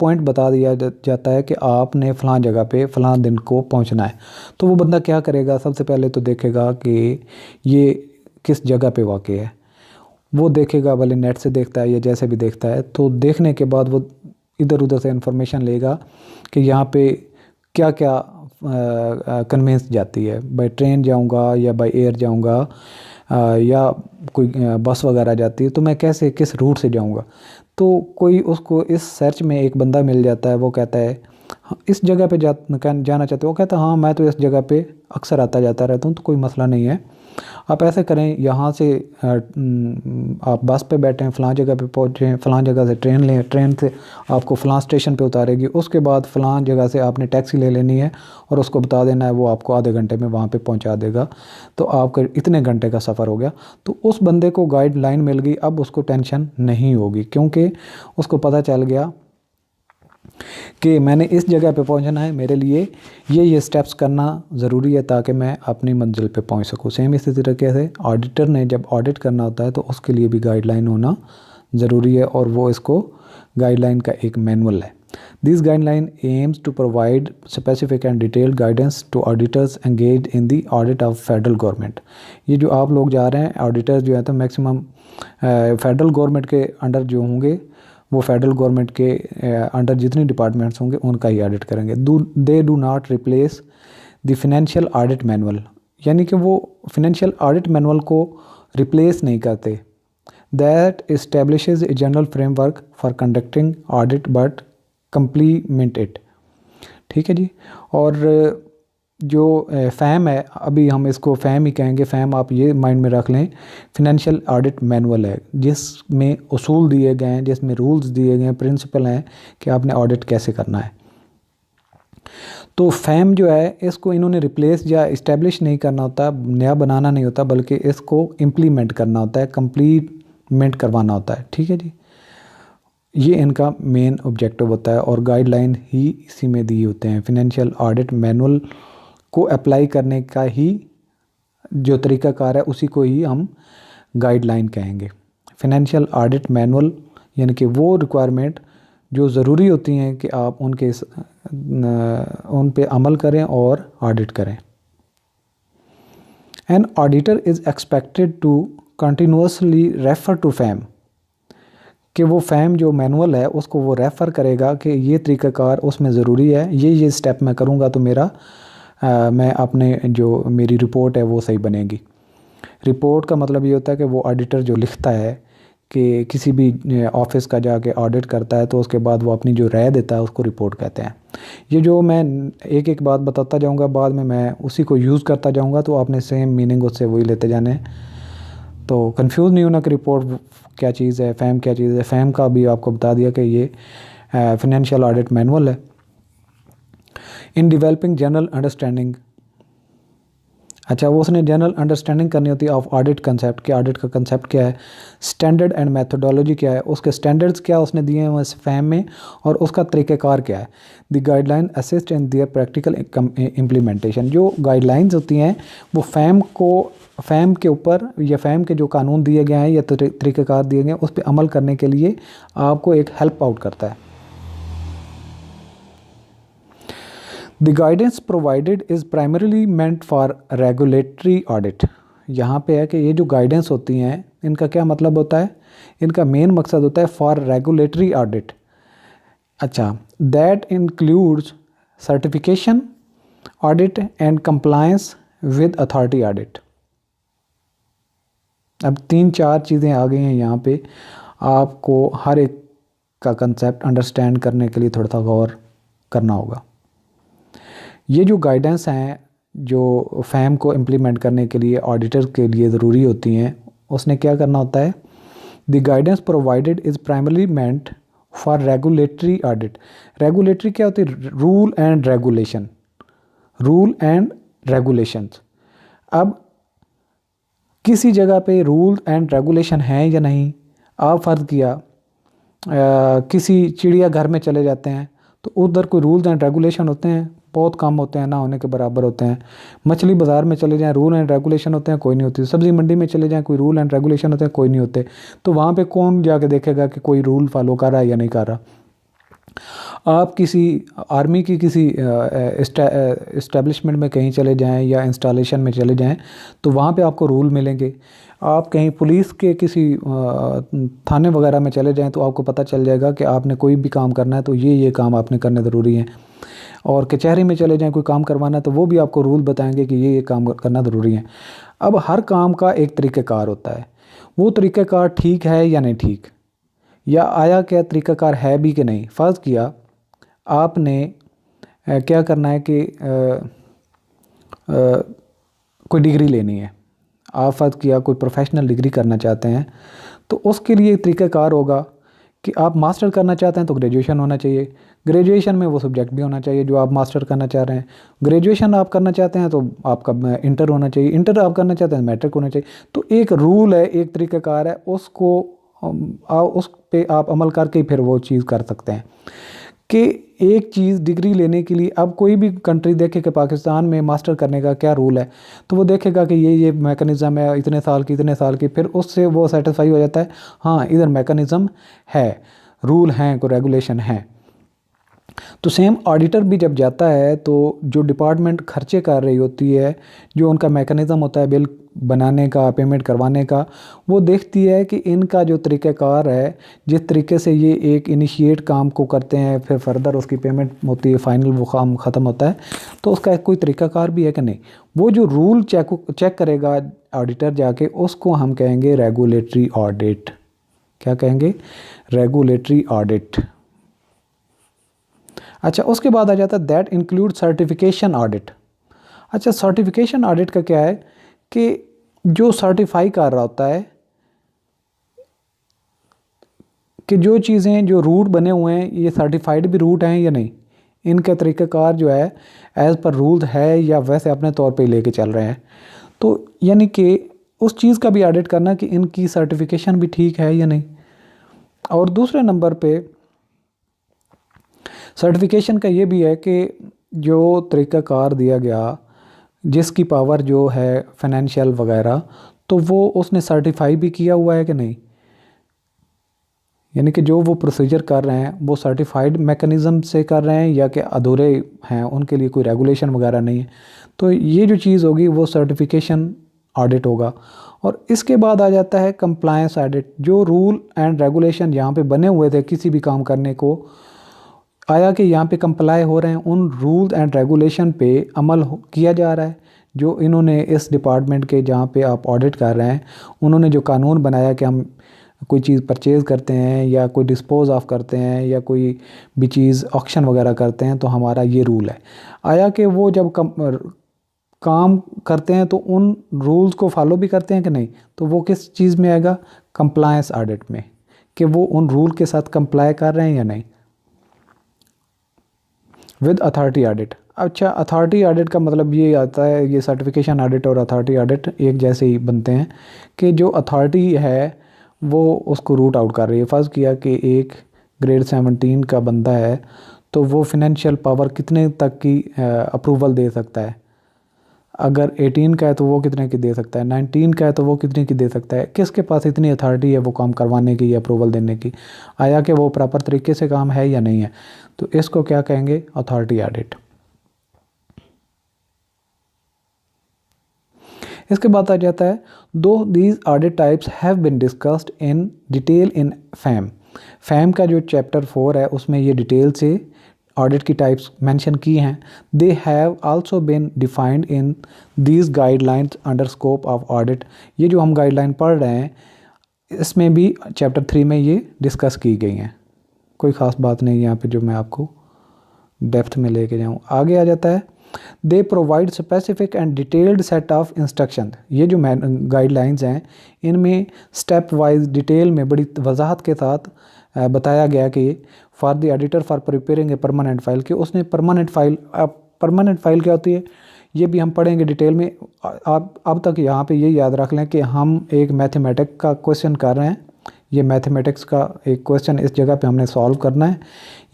पॉइंट बता दिया जाता है कि आपने फ़लाँ जगह पे फ़लाँ दिन को पहुंचना है। तो वो बंदा क्या करेगा, सबसे पहले तो देखेगा कि ये किस जगह पे वाक़ है। वो देखेगा, भले नेट से देखता है या जैसे भी देखता है, तो देखने के बाद वो इधर उधर से इन्फॉर्मेशन लेगा कि यहाँ पे क्या क्या कन्वेंस जाती है, बाय ट्रेन जाऊँगा या बाय एयर जाऊँगा, या कोई बस वगैरह जाती है, तो मैं कैसे किस रूट से जाऊँगा। तो कोई उसको इस सर्च में एक बंदा मिल जाता है, वो कहता है इस जगह पे जाना चाहते हो, वो कहता है हाँ मैं तो इस जगह पे अक्सर आता जाता रहता हूँ, तो कोई मसला नहीं है। आप ऐसे करें, यहाँ से आप बस पे बैठें, फ़लाँ जगह पे पहुँचें, फ़लाँ जगह से ट्रेन लें, ट्रेन से आपको फ़लाँ स्टेशन पे उतारेगी, उसके बाद फ़लाँ जगह से आपने टैक्सी ले लेनी है और उसको बता देना है, वो आपको आधे घंटे में वहाँ पे पहुँचा देगा। तो आपका इतने घंटे का सफ़र हो गया। तो उस बंदे को गाइडलाइन मिल गई, अब उसको टेंशन नहीं होगी, क्योंकि उसको पता चल गया कि मैंने इस जगह पे पहुंचना है, मेरे लिए ये स्टेप्स करना ज़रूरी है ताकि मैं अपनी मंजिल पे पहुंच सकूं। सेम इसी तरीके से ऑडिटर ने जब ऑडिट करना होता है तो उसके लिए भी गाइडलाइन होना ज़रूरी है, और वो इसको गाइडलाइन का एक मैनुअल है। This guideline aims to provide specific and detailed guidance to auditors engage in the audit of federal government. ये जो आप लोग जा रहे हैं, ऑडिटर्स जो है तो मैक्सिमम फेडरल गवर्नमेंट के अंडर जो होंगे, वो फेडरल गवर्नमेंट के अंडर जितनी डिपार्टमेंट्स होंगे उनका ही ऑडिट करेंगे। They do not replace the financial audit manual, यानी कि वो फिनेंशियल ऑडिट मैनुअल को रिप्लेस नहीं करते। That establishes a general framework for conducting audit but complement it. ठीक है जी। और जो फैम है, अभी हम इसको फैम ही कहेंगे, फैम आप ये माइंड में रख लें, फिनेंशियल ऑडिट मैनुअल है, जिसमें उसूल दिए गए हैं, जिसमें रूल्स दिए गए हैं, प्रिंसिपल हैं कि आपने ऑडिट कैसे करना है। तो फैम जो है इसको इन्होंने रिप्लेस या इस्टेब्लिश नहीं करना होता, नया बनाना नहीं होता, बल्कि इसको इम्प्लीमेंट करना होता है, कंप्लीमेंट करवाना होता है। ठीक है जी, ये इनका मेन ऑब्जेक्टिव होता है और गाइडलाइन ही इसी में दिए होते हैं। फिनेंशियल ऑडिट मैनुअल को अप्लाई करने का ही जो तरीक़ाकार है उसी को ही हम गाइडलाइन कहेंगे। फिनेंशियल ऑडिट मैनुअल यानी कि वो रिक्वायरमेंट जो ज़रूरी होती हैं कि आप उन पे अमल करें और ऑडिट करें। An auditor is expected to continuously refer to FAM, कि वो फैम जो मैनुअल है उसको वो रेफ़र करेगा कि ये तरीक़ाकार उसमें ज़रूरी है, ये स्टेप मैं करूँगा तो मैं अपने जो मेरी रिपोर्ट है वो सही बनेगी। रिपोर्ट का मतलब ये होता है कि वो ऑडिटर जो लिखता है कि किसी भी ऑफिस का जाके ऑडिट करता है तो उसके बाद वो अपनी जो राय देता है उसको रिपोर्ट कहते हैं। ये जो मैं एक एक बात बताता जाऊंगा, बाद में मैं उसी को यूज़ करता जाऊंगा, तो आपने सेम मीनिंग उससे वही लेते जाने, तो कंफ्यूज नहीं होना कि रिपोर्ट क्या चीज़ है, फैम क्या चीज़ है। फैम का भी आपको बता दिया कि ये फिनेंशियल ऑडिट मैनुअल है। इन डेवलपिंग जनरल अंडरस्टैंडिंग, अच्छा वो उसने जनरल अंडरस्टैंडिंग करनी होती है ऑफ ऑडिट कंसेप्ट, कि ऑडिट का कंसेप्ट क्या है, स्टैंडर्ड एंड मेथोडोलॉजी क्या है, उसके स्टैंडर्ड्स क्या उसने दिए हैं इस फैम में, और उसका तरीक़ाकार क्या है। The guideline assist in their practical implementation, जो गाइडलाइंस होती हैं वो फैम के ऊपर या फैम के जो कानून दिए गए हैं या तरीक़ाकार दिए गए हैं उस पर अमल करने के लिए आपको एक हेल्प आउट करता है। The guidance provided is primarily meant for regulatory audit। यहाँ पे है कि ये जो गाइडेंस होती हैं इनका क्या मतलब होता है, इनका मेन मकसद होता है फॉर रेगुलेटरी ऑडिट। अच्छा, that includes certification audit and compliance with authority audit. अब 3-4 चीज़ें आ गई हैं यहाँ पे, आपको हर एक का कंसेप्ट अंडरस्टैंड करने के लिए थोड़ा सा गौर करना होगा। ये जो गाइडेंस हैं जो फैम को इम्प्लीमेंट करने के लिए ऑडिटर के लिए ज़रूरी होती हैं, उसने क्या करना होता है, the guidance provided is primarily meant for regulatory audit. Regulatory क्या होती है, rule and regulation, rule and regulations. अब किसी जगह पे रूल एंड रेगुलेशन हैं या नहीं, आप फ़र्ज़ किया किसी चिड़ियाघर में चले जाते हैं तो उधर कोई रूल्स एंड रेगुलेशन होते हैं, बहुत कम होते हैं, ना होने के बराबर होते हैं। मछली बाज़ार में चले जाएं, रूल एंड रेगुलेशन होते हैं, कोई नहीं होती। सब्ज़ी मंडी में चले जाएं, कोई रूल एंड रेगुलेशन होते हैं, कोई नहीं होते। तो वहाँ पे कौन जाके देखेगा कि कोई रूल फॉलो कर रहा है या नहीं कर रहा। आप किसी आर्मी की किसी इस्टेब्लिशमेंट में कहीं चले जाएं या इंस्टॉलेशन में चले जाएं तो वहाँ पे आपको रूल मिलेंगे। आप कहीं पुलिस के किसी थाने वगैरह में चले जाएं तो आपको पता चल जाएगा कि आपने कोई भी काम करना है तो ये काम आपने करने ज़रूरी हैं। और कचहरी में चले जाएं कोई काम करवाना है तो वो भी आपको रूल बताएंगे कि ये काम करना ज़रूरी है। अब हर काम का एक तरीक़ाकार होता है, वो तरीक़ाकार ठीक है या नहीं ठीक, या आया क्या तरीक़ाकार है भी कि नहीं। फ़र्ज़ किया आपने क्या करना है कि कोई डिग्री लेनी है, आप फ़र्ज़ किया कोई प्रोफेशनल डिग्री करना चाहते हैं तो उसके लिए तरीक़ाकार होगा कि आप मास्टर करना चाहते हैं तो ग्रेजुएशन होना चाहिए, ग्रेजुएशन में वो सब्जेक्ट भी होना चाहिए जो आप मास्टर करना चाह रहे हैं। ग्रेजुएशन आप करना चाहते हैं तो आपका इंटर होना चाहिए, इंटर आप करना चाहते हैं मैट्रिक होना चाहिए। तो एक रूल है, एक तरीक़ाकार है, उसको उस पे आप अमल करके फिर वो चीज़ कर सकते हैं। कि एक चीज़ डिग्री लेने के लिए अब कोई भी कंट्री देखे कि पाकिस्तान में मास्टर करने का क्या रूल है, तो वो देखेगा कि ये मैकेनिज़्म है, इतने साल की, फिर उससे वो सेटिस्फाई हो जाता है, हाँ इधर मैकेनिज़्म है, रूल हैं, कोई रेगुलेशन है। तो सेम ऑडिटर भी जब जाता है तो जो डिपार्टमेंट खर्चे कर रही होती है, जो उनका मैकेनिज़्म होता है बिल बनाने का, पेमेंट करवाने का, वो देखती है कि इनका जो तरीक़ाकार है, जिस तरीके से ये एक इनिशिएट काम को करते हैं, फिर फर्दर उसकी पेमेंट होती है, फाइनल वो काम ख़त्म होता है, तो उसका कोई तरीक़ाकार भी है कि नहीं। वो जो रूल चेक करेगा ऑडिटर जाके, उसको हम कहेंगे रेगुलेटरी ऑडिट। क्या कहेंगे, रेगुलेटरी ऑडिट। अच्छा, उसके बाद आ जाता है दैट इंक्लूड सर्टिफिकेशन ऑडिट। अच्छा, सर्टिफिकेशन ऑडिट का क्या है कि जो सर्टिफाई कर रहा होता है कि जो चीज़ें, जो रूट बने हुए हैं ये सर्टिफाइड भी रूट हैं या नहीं, इनका तरीक़ाकार जो है एज़ पर रूल है या वैसे अपने तौर पे लेके चल रहे हैं। तो यानी कि उस चीज़ का भी ऑडिट करना कि इनकी सर्टिफिकेशन भी ठीक है या नहीं। और दूसरे नंबर पे सर्टिफिकेशन का ये भी है कि जो तरीक़ाकार दिया गया, जिसकी पावर जो है फाइनेंशियल वगैरह, तो वो उसने सर्टिफाई भी किया हुआ है कि नहीं। यानी कि जो वो प्रोसीजर कर रहे हैं वो सर्टिफाइड मेकनिज़म से कर रहे हैं या कि अधूरे हैं, उनके लिए कोई रेगुलेशन वगैरह नहीं है। तो ये जो चीज़ होगी वो सर्टिफिकेशन ऑडिट होगा। और इसके बाद आ जाता है कंप्लायंस ऑडिट। जो रूल एंड रेगुलेशन यहाँ पे बने हुए थे किसी भी काम करने को, आया कि यहाँ पे कंप्लाई हो रहे हैं, उन रूल एंड रेगुलेशन पे अमल किया जा रहा है। जो इन्होंने इस डिपार्टमेंट के जहाँ पे आप ऑडिट कर रहे हैं, उन्होंने जो कानून बनाया कि हम कोई चीज़ परचेज़ करते हैं या कोई डिस्पोज़ ऑफ करते हैं या कोई भी चीज़ ऑक्शन वगैरह करते हैं तो हमारा ये रूल है। आया कि वो जब काम करते हैं तो उन रूल्स को फॉलो भी करते हैं कि नहीं, तो वो किस चीज़ में आएगा, कंप्लायंस ऑडिट में, कि वो उन रूल के साथ कंप्लाई कर रहे हैं या नहीं। With authority audit. अच्छा, अथॉरिटी ऑडिट का मतलब ये आता है, ये सर्टिफिकेशन ऑडिट और अथॉरिटी ऑडिट एक जैसे ही बनते हैं कि जो अथॉरिटी है वो उसको रूट आउट कर रही है। फ़र्ज़ किया कि एक ग्रेड 17 का बंदा है तो वो फिनेंशियल पावर कितने तक की अप्रूवल दे सकता है। अगर 18 का है तो वो कितने की दे सकता है, 19 का है तो वो कितने की दे सकता है, किसके पास इतनी अथॉरिटी है वो काम करवाने की या अप्रूवल देने की। आया कि वो प्रॉपर तरीके से काम है या नहीं है, तो इसको क्या कहेंगे, अथॉरिटी ऑडिट। इसके बाद आ जाता है दो these audit types have been discussed in detail in fam. Fam का जो चैप्टर 4 है उसमें ये डिटेल से ऑडिट की टाइप्स मेंशन की हैं। They have also been defined in these guidelines under scope of audit. ये जो हम गाइडलाइन पढ़ रहे हैं इसमें भी चैप्टर 3 में ये डिस्कस की गई हैं। कोई ख़ास बात नहीं यहाँ पे जो मैं आपको डेप्थ में लेके जाऊँ। आगे आ जाता है they provide specific and detailed set of instruction. ये जो गाइडलाइंस हैं इनमें स्टेप वाइज डिटेल में बड़ी वजाहत के साथ बताया गया कि for the editor for preparing a permanent file, कि उसने परमानेंट फ़ाइल क्या होती है ये भी हम पढ़ेंगे डिटेल में। आप अब तक यहाँ पे ये याद रख लें कि हम एक मैथमेटिक्स का क्वेश्चन कर रहे हैं। ये मैथमेटिक्स का एक क्वेश्चन इस जगह पे हमने सॉल्व करना है।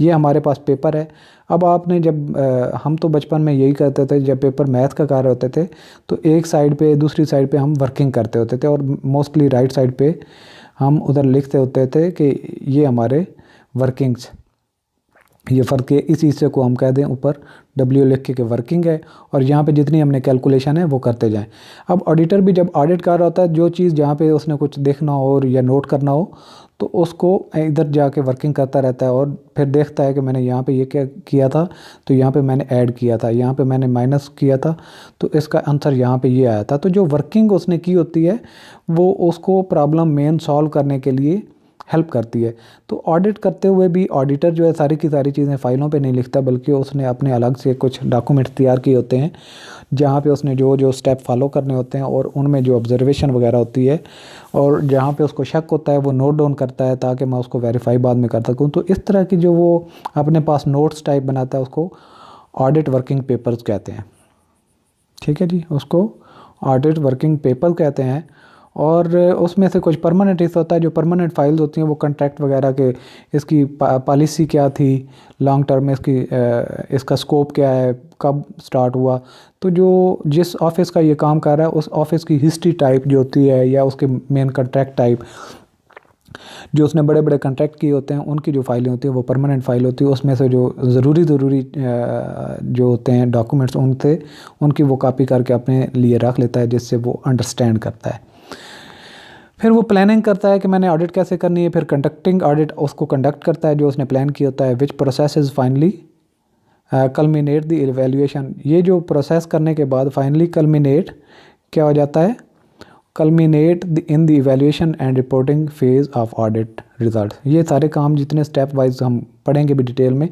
ये हमारे पास पेपर है। अब आपने जब हम तो बचपन में यही करते थे, जब पेपर मैथ का कर रहे होते थे तो एक साइड पे दूसरी साइड पे हम वर्किंग करते होते थे और मोस्टली राइट साइड पे हम उधर लिखते होते थे कि ये हमारे वर्किंग्स, ये फ़र्क है। इस हिस्से को हम कह दें ऊपर W लिख के वर्किंग है और यहाँ पे जितनी हमने कैलकुलेशन है वो करते जाएं। अब ऑडिटर भी जब ऑडिट कर रहा होता है, जो चीज़ जहाँ पे उसने कुछ देखना हो और या नोट करना हो तो उसको इधर जाके वर्किंग करता रहता है और फिर देखता है कि मैंने यहाँ पे ये क्या किया था, तो यहाँ पे मैंने ऐड किया था, यहाँ पे मैंने माइनस किया था, तो इसका आंसर यहाँ पे ये आया था। तो जो वर्किंग उसने की होती है वो उसको प्रॉब्लम मेन सॉल्व करने के लिए हेल्प करती है। तो ऑडिट करते हुए भी ऑडिटर जो है सारी की सारी चीज़ें फ़ाइलों पे नहीं लिखता, बल्कि उसने अपने अलग से कुछ डॉक्यूमेंट तैयार किए होते हैं जहाँ पे उसने जो जो स्टेप फॉलो करने होते हैं और उनमें जो ऑब्जर्वेशन वगैरह होती है और जहाँ पे उसको शक होता है वो नोट डाउन करता है ताकि मैं उसको वेरीफाई बाद में कर सकूँ। तो इस तरह की जो वो अपने पास नोट्स टाइप बनाता है उसको ऑडिट वर्किंग पेपर्स कहते हैं। ठीक है जी, उसको ऑडिट वर्किंग पेपर कहते हैं। और उसमें से कुछ परमानेंट हिस्सा होता है, जो परमानेंट फाइल्स होती हैं वो कॉन्ट्रैक्ट वगैरह के, इसकी पॉलिसी क्या थी लॉन्ग टर्म में, इसका स्कोप क्या है, कब स्टार्ट हुआ, तो जो जिस ऑफिस का ये काम कर रहा है उस ऑफिस की हिस्ट्री टाइप जो होती है या उसके मेन कॉन्ट्रैक्ट टाइप, जो उसने बड़े बड़े कॉन्ट्रैक्ट किए होते हैं उनकी जो फाइलें होती हैं वो परमानेंट फाइल होती है। उसमें से जो ज़रूरी जो होते हैं डॉक्यूमेंट्स उनसे उनकी वो कॉपी करके अपने लिए रख लेता है जिससे वो अंडरस्टैंड करता है। फिर वो प्लानिंग करता है कि मैंने ऑडिट कैसे करनी है। फिर कंडक्टिंग ऑडिट उसको कंडक्ट करता है जो उसने प्लान किया होता है। Which process is finally culminate the evaluation. ये जो प्रोसेस करने के बाद फाइनली कल्मिनेट क्या हो जाता है, culminate in the evaluation and reporting phase of audit result. ये सारे काम जितने स्टेप वाइज हम पढ़ेंगे भी डिटेल में,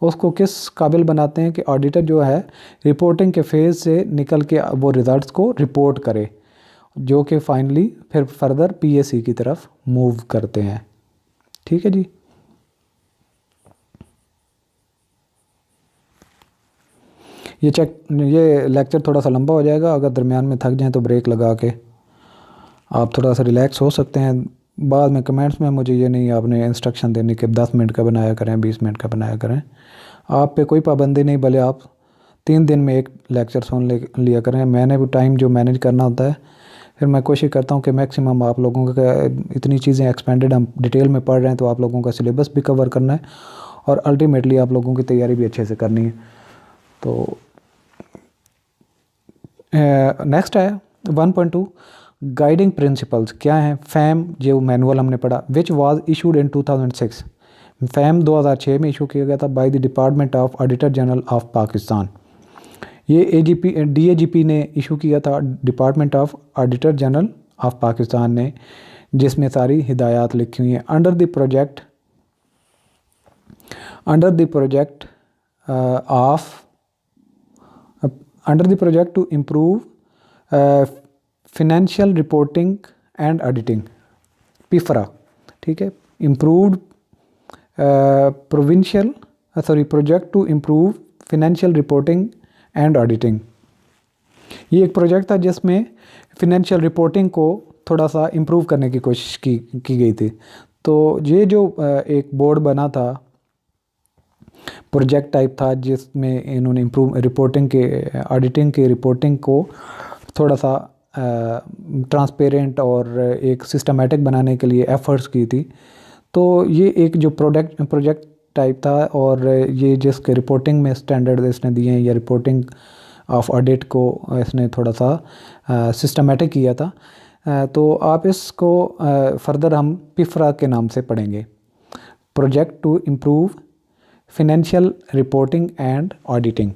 उसको किस काबिल बनाते हैं कि ऑडिटर जो है रिपोर्टिंग के फेज़ से निकल के वो रिज़ल्ट्स को रिपोर्ट करे, जो कि फाइनली फिर फर्दर पीएसी की तरफ मूव करते हैं। ठीक है जी। ये लेक्चर थोड़ा सा लंबा हो जाएगा, अगर दरमियान में थक जाएं तो ब्रेक लगा के आप थोड़ा सा रिलैक्स हो सकते हैं। बाद में कमेंट्स में मुझे ये नहीं आपने इंस्ट्रक्शन देने के 10 मिनट का बनाया करें, 20 मिनट का बनाया करें, आप पे कोई पाबंदी नहीं, भले आप 3 दिन में एक लेक्चर सुन लिया करें। मैंने भी टाइम जो मैनेज करना होता है, फिर मैं कोशिश करता हूँ कि मैक्सिमम आप लोगों का, इतनी चीज़ें एक्सपेंडेड हम डिटेल में पढ़ रहे हैं तो आप लोगों का सिलेबस भी कवर करना है और अल्टीमेटली आप लोगों की तैयारी भी अच्छे से करनी है। तो नेक्स्ट है 1.2 गाइडिंग प्रिंसिपल्स। क्या हैं? फैम जो मैनुअल हमने पढ़ा, which was issued in 2006। FAM 2006 में इशू किया गया था by the department of auditor general of Pakistan. ये DAGP ने इशू किया था, department of auditor general of Pakistan ने, जिसमें सारी हिदायत लिखी हुई हैं under the project to improve financial reporting and auditing, PIFRA. ठीक है, improved project to improve financial reporting and auditing. ये एक प्रोजेक्ट था जिसमें फिनेंशियल रिपोर्टिंग को थोड़ा सा इम्प्रूव करने की कोशिश की गई थी। तो ये जो एक बोर्ड बना था, प्रोजेक्ट टाइप था, जिसमें इन्होंने इम्प्रूव रिपोर्टिंग के ऑडिटिंग के रिपोर्टिंग को थोड़ा सा ट्रांसपेरेंट और एक सिस्टमेटिक बनाने के लिए एफ़र्ट्स की थी। तो ये एक जो प्रोजेक्ट टाइप था, और ये जिसके रिपोर्टिंग में स्टैंडर्ड इसने दिए हैं, या रिपोर्टिंग ऑफ ऑडिट को इसने थोड़ा सा सिस्टमेटिक किया था। तो आप इसको फर्दर हम पिफरा के नाम से पढ़ेंगे, project to improve financial reporting and auditing.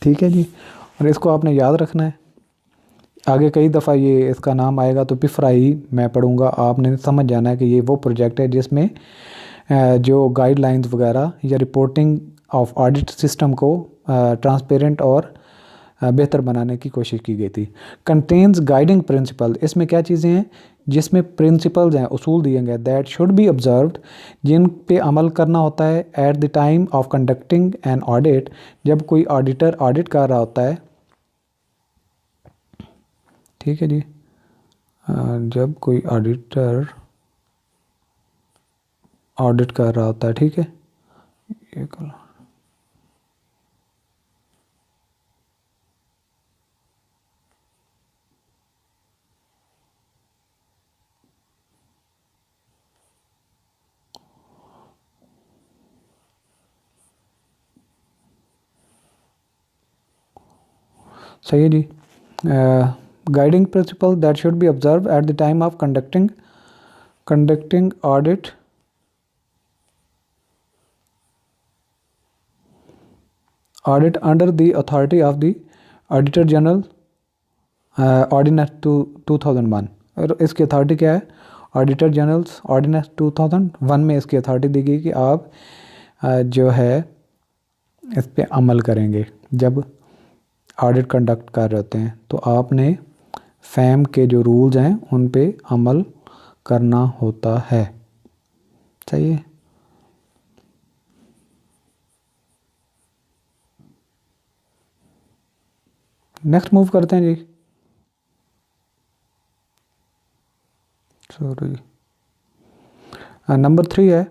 ठीक है जी, और इसको आपने याद रखना है। आगे कई दफ़ा ये इसका नाम आएगा तो पिफरा ही मैं पढ़ूँगा, आपने समझ जाना है कि ये वो प्रोजेक्ट है जिसमें जो गाइडलाइंस वगैरह या रिपोर्टिंग ऑफ ऑडिट सिस्टम को ट्रांसपेरेंट और बेहतर बनाने की कोशिश की गई थी। कंटेन्स गाइडिंग प्रिंसिपल, इसमें क्या चीज़ें हैं? जिसमें प्रिंसिपल्स हैं, उसूल दिए गए, दैट शुड बी ऑब्जर्व्ड, जिन पे अमल करना होता है eight the time of conducting an audit, जब कोई ऑडिटर ऑडिट कर रहा होता है। ठीक है जी, जब कोई ऑडिटर ऑडिट कर रहा होता है। ठीक है, ये करो। सही है जी। Guiding principle that should be observe at the time of conducting audit under the authority of the auditor general ordinance 2001। और इसकी अथॉरिटी क्या है? ऑडिटर जनरल्स ऑर्डिनेंस 2001 में इसकी अथॉरिटी दी गई कि आप जो है इस पे अमल करेंगे। जब ऑडिट कंडक्ट कर रहे होते हैं तो आपने फैम के जो रूल्स हैं उन पे अमल करना होता है। सही है। नेक्स्ट मूव करते हैं जी। सॉरी, नंबर 3 है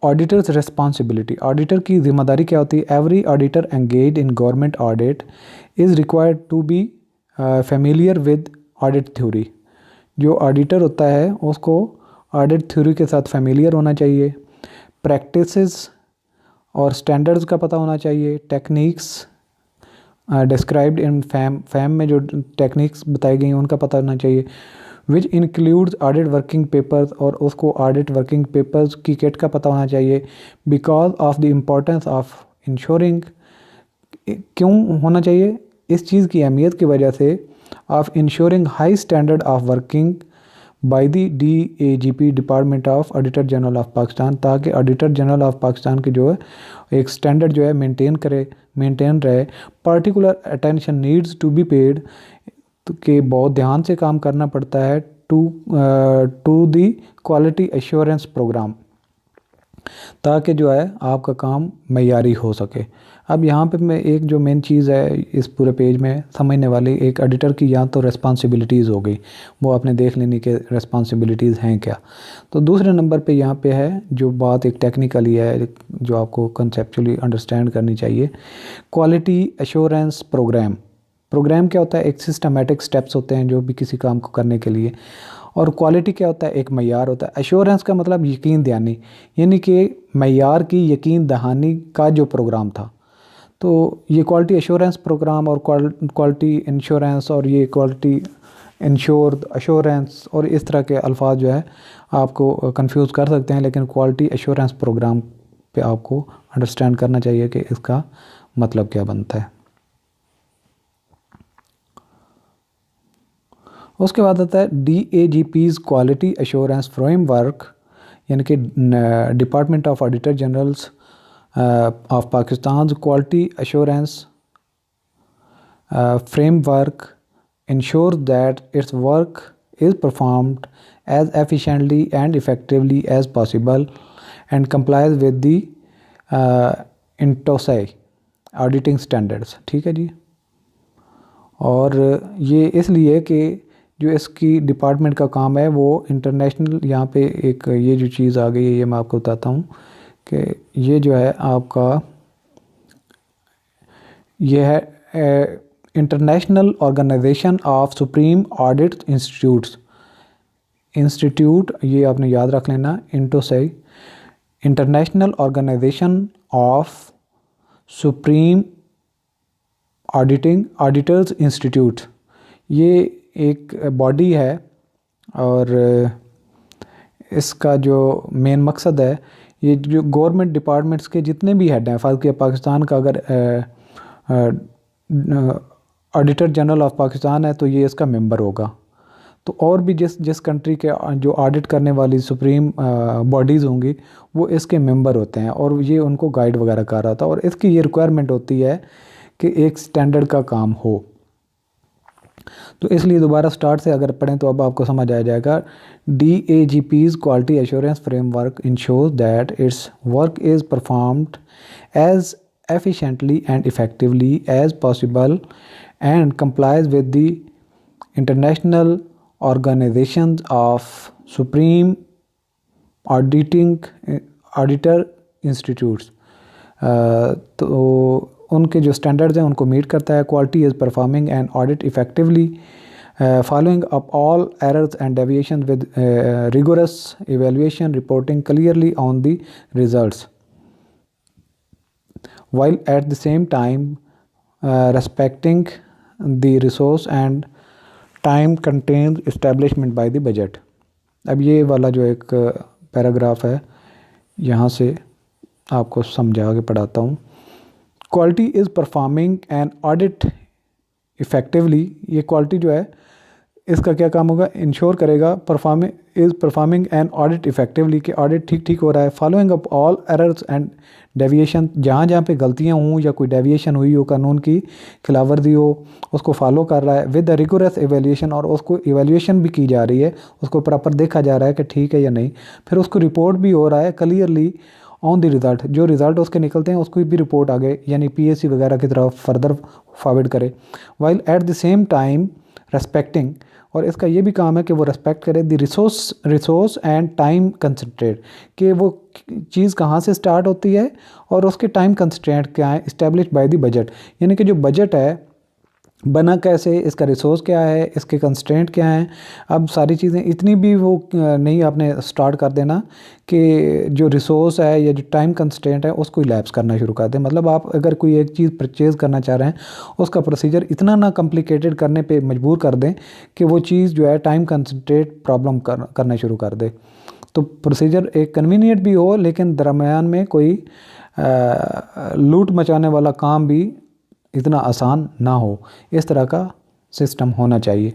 ऑडिटर्स रिस्पॉन्सिबिलिटी। ऑडिटर की जिम्मेदारी क्या होती है? Every auditor engage in government audit is required to be familiar with audit theory. जो ऑडिटर होता है उसको ऑडिट थ्योरी के साथ फेमिलियर होना चाहिए, प्रैक्टिसेस और स्टैंडर्ड्स का पता होना चाहिए, टेक्निक्स डिस्क्राइब्ड इन फैम में जो टेक्निक्स बताई गई हैं उनका पता होना चाहिए, which includes audit working papers, और उसको ऑडिट वर्किंग पेपर्स की किट का पता होना चाहिए, because of the importance of ensuring. क्यों होना चाहिए? इस चीज़ की अहमियत की वजह से of ensuring high standard of working by the DAGP department of auditor general of Pakistan, ताकि ऑडिटर जनरल ऑफ पाकिस्तान की जो है एक स्टैंडर्ड जो है मेंटेन रहे। Particular attention needs to be paid, कि बहुत ध्यान से काम करना पड़ता है to the quality assurance program, ताकि जो है आपका काम मयारी हो सके। अब यहाँ पे मैं एक जो मेन चीज़ है इस पूरे पेज में समझने वाली, एक एडिटर की या तो रिस्पॉन्सिबिलिटीज़ हो गई, वो आपने देख लेनी कि रिस्पॉन्सिबिलिटीज़ हैं क्या। तो दूसरे नंबर पे यहाँ पे है जो बात एक टेक्निकली है जो आपको कंसेप्चुअली अंडरस्टैंड करनी चाहिए। क्वालिटी एश्योरेंस प्रोग्राम क्या होता है? एक सिस्टमेटिक स्टेप्स होते हैं जो भी किसी काम को करने के लिए। और क्वालिटी क्या होता है? एक मयार होता है। एश्योरेंस का मतलब यकीन दहानी, यानी कि मयार की यकीन दहानी का जो प्रोग्राम था। तो ये क्वालिटी एश्योरेंस प्रोग्राम और क्वालिटी इंश्योरेंस और ये क्वालिटी इंश्योर्ड एश्योरेंस और इस तरह के अल्फाज जो है आपको कंफ्यूज कर सकते हैं, लेकिन क्वालिटी एश्योरेंस प्रोग्राम पे आपको अंडरस्टैंड करना चाहिए कि इसका मतलब क्या बनता है। उसके बाद आता है DAGP's क्वालिटी एश्योरेंस फ्रेमवर्क, यानी कि department of auditor generals of Pakistan's quality assurance framework ensures that its work is performed as efficiently and effectively as possible and complies with the INTOSAI auditing standards। ठीक है जी। और ये इसलिए कि जो इसकी डिपार्टमेंट का काम है वो इंटरनेशनल, यहाँ पे एक ये जो चीज़ आ गई है ये मैं आपको बताता हूँ कि ये जो है आपका ये है international organization of supreme audit institute, ये आपने याद रख लेना, INTOSAI, international organization of supreme auditors institute. ये एक बॉडी है और इसका जो मेन मकसद है, ये जो गवर्नमेंट डिपार्टमेंट्स के जितने भी हेड हैं, फ़र्ज़ के पाकिस्तान का अगर ऑडिटर जनरल ऑफ पाकिस्तान है तो ये इसका मेंबर होगा। तो और भी जिस कंट्री के जो ऑडिट करने वाली सुप्रीम बॉडीज़ होंगी वो इसके मेंबर होते हैं और ये उनको गाइड वगैरह कर रहा था। और इसकी ये रिक्वायरमेंट होती है कि एक स्टैंडर्ड का काम हो। तो इसलिए दोबारा स्टार्ट से अगर पढ़ें तो अब आपको समझ आ जाएगा। DAGP's quality assurance framework ensures that its work is performed as efficiently and effectively as possible and complies with the international organizations of supreme auditor institutes। तो उनके जो स्टैंडर्ड्स हैं उनको मीट करता है। Quality is performing and audit effectively following up all errors and deviations with rigorous evaluation, reporting clearly on the results, while at the same time respecting the resource and time constraints establishment by the budget। अब ये वाला जो एक paragraph है यहाँ से आपको समझा के पढ़ाता हूँ। Quality is performing an audit effectively, ये क्वालिटी जो है इसका क्या काम होगा? इंश्योर करेगा परफॉर्मिंग एन ऑडिट इफेक्टिवली, कि ऑडिट ठीक हो रहा है। Following up all errors and deviation, जहाँ पे गलतियाँ हों या कोई डेविएशन हुई हो, कानून की खिलाफवर्जी हो, उसको फॉलो कर रहा है विद द रिगोरस एवेल्यूशन, और उसको एवेल्यूशन भी की जा रही है, उसको प्रॉपर देखा जा रहा है कि ठीक है या नहीं। फिर उसको रिपोर्ट भी हो रहा है क्लियरली ऑन द रिज़ल्ट, जो रिज़ल्ट उसके निकलते हैं उसको भी रिपोर्ट आगे यानी PSC वगैरह की तरफ फर्दर फॉरवर्ड करे। While at the same time respecting, और इसका ये भी काम है कि वो रेस्पेक्ट करे the resource and time concentrate, कि वो चीज़ कहाँ से स्टार्ट होती है और उसके टाइम कंसंट्रेट क्या है, इस्टेब्लिश बाय द बजट, यानी कि जो बजट है बना कैसे, इसका रिसोर्स क्या है, इसके कंस्ट्रेंट क्या हैं। अब सारी चीज़ें इतनी भी वो नहीं आपने स्टार्ट कर देना कि जो रिसोर्स है या जो टाइम कंस्ट्रेंट है उसको लैप्स करना शुरू कर दें। मतलब आप अगर कोई एक चीज़ परचेज़ करना चाह रहे हैं उसका प्रोसीजर इतना ना कॉम्प्लिकेटेड करने पे मजबूर कर दें कि वो चीज़ जो है टाइम कंस्ट्रेंट प्रॉब्लम करना शुरू कर दे। तो प्रोसीजर एक कन्वीनियंट भी हो लेकिन दरमियान में कोई लूट मचाने वाला काम भी इतना आसान ना हो, इस तरह का सिस्टम होना चाहिए।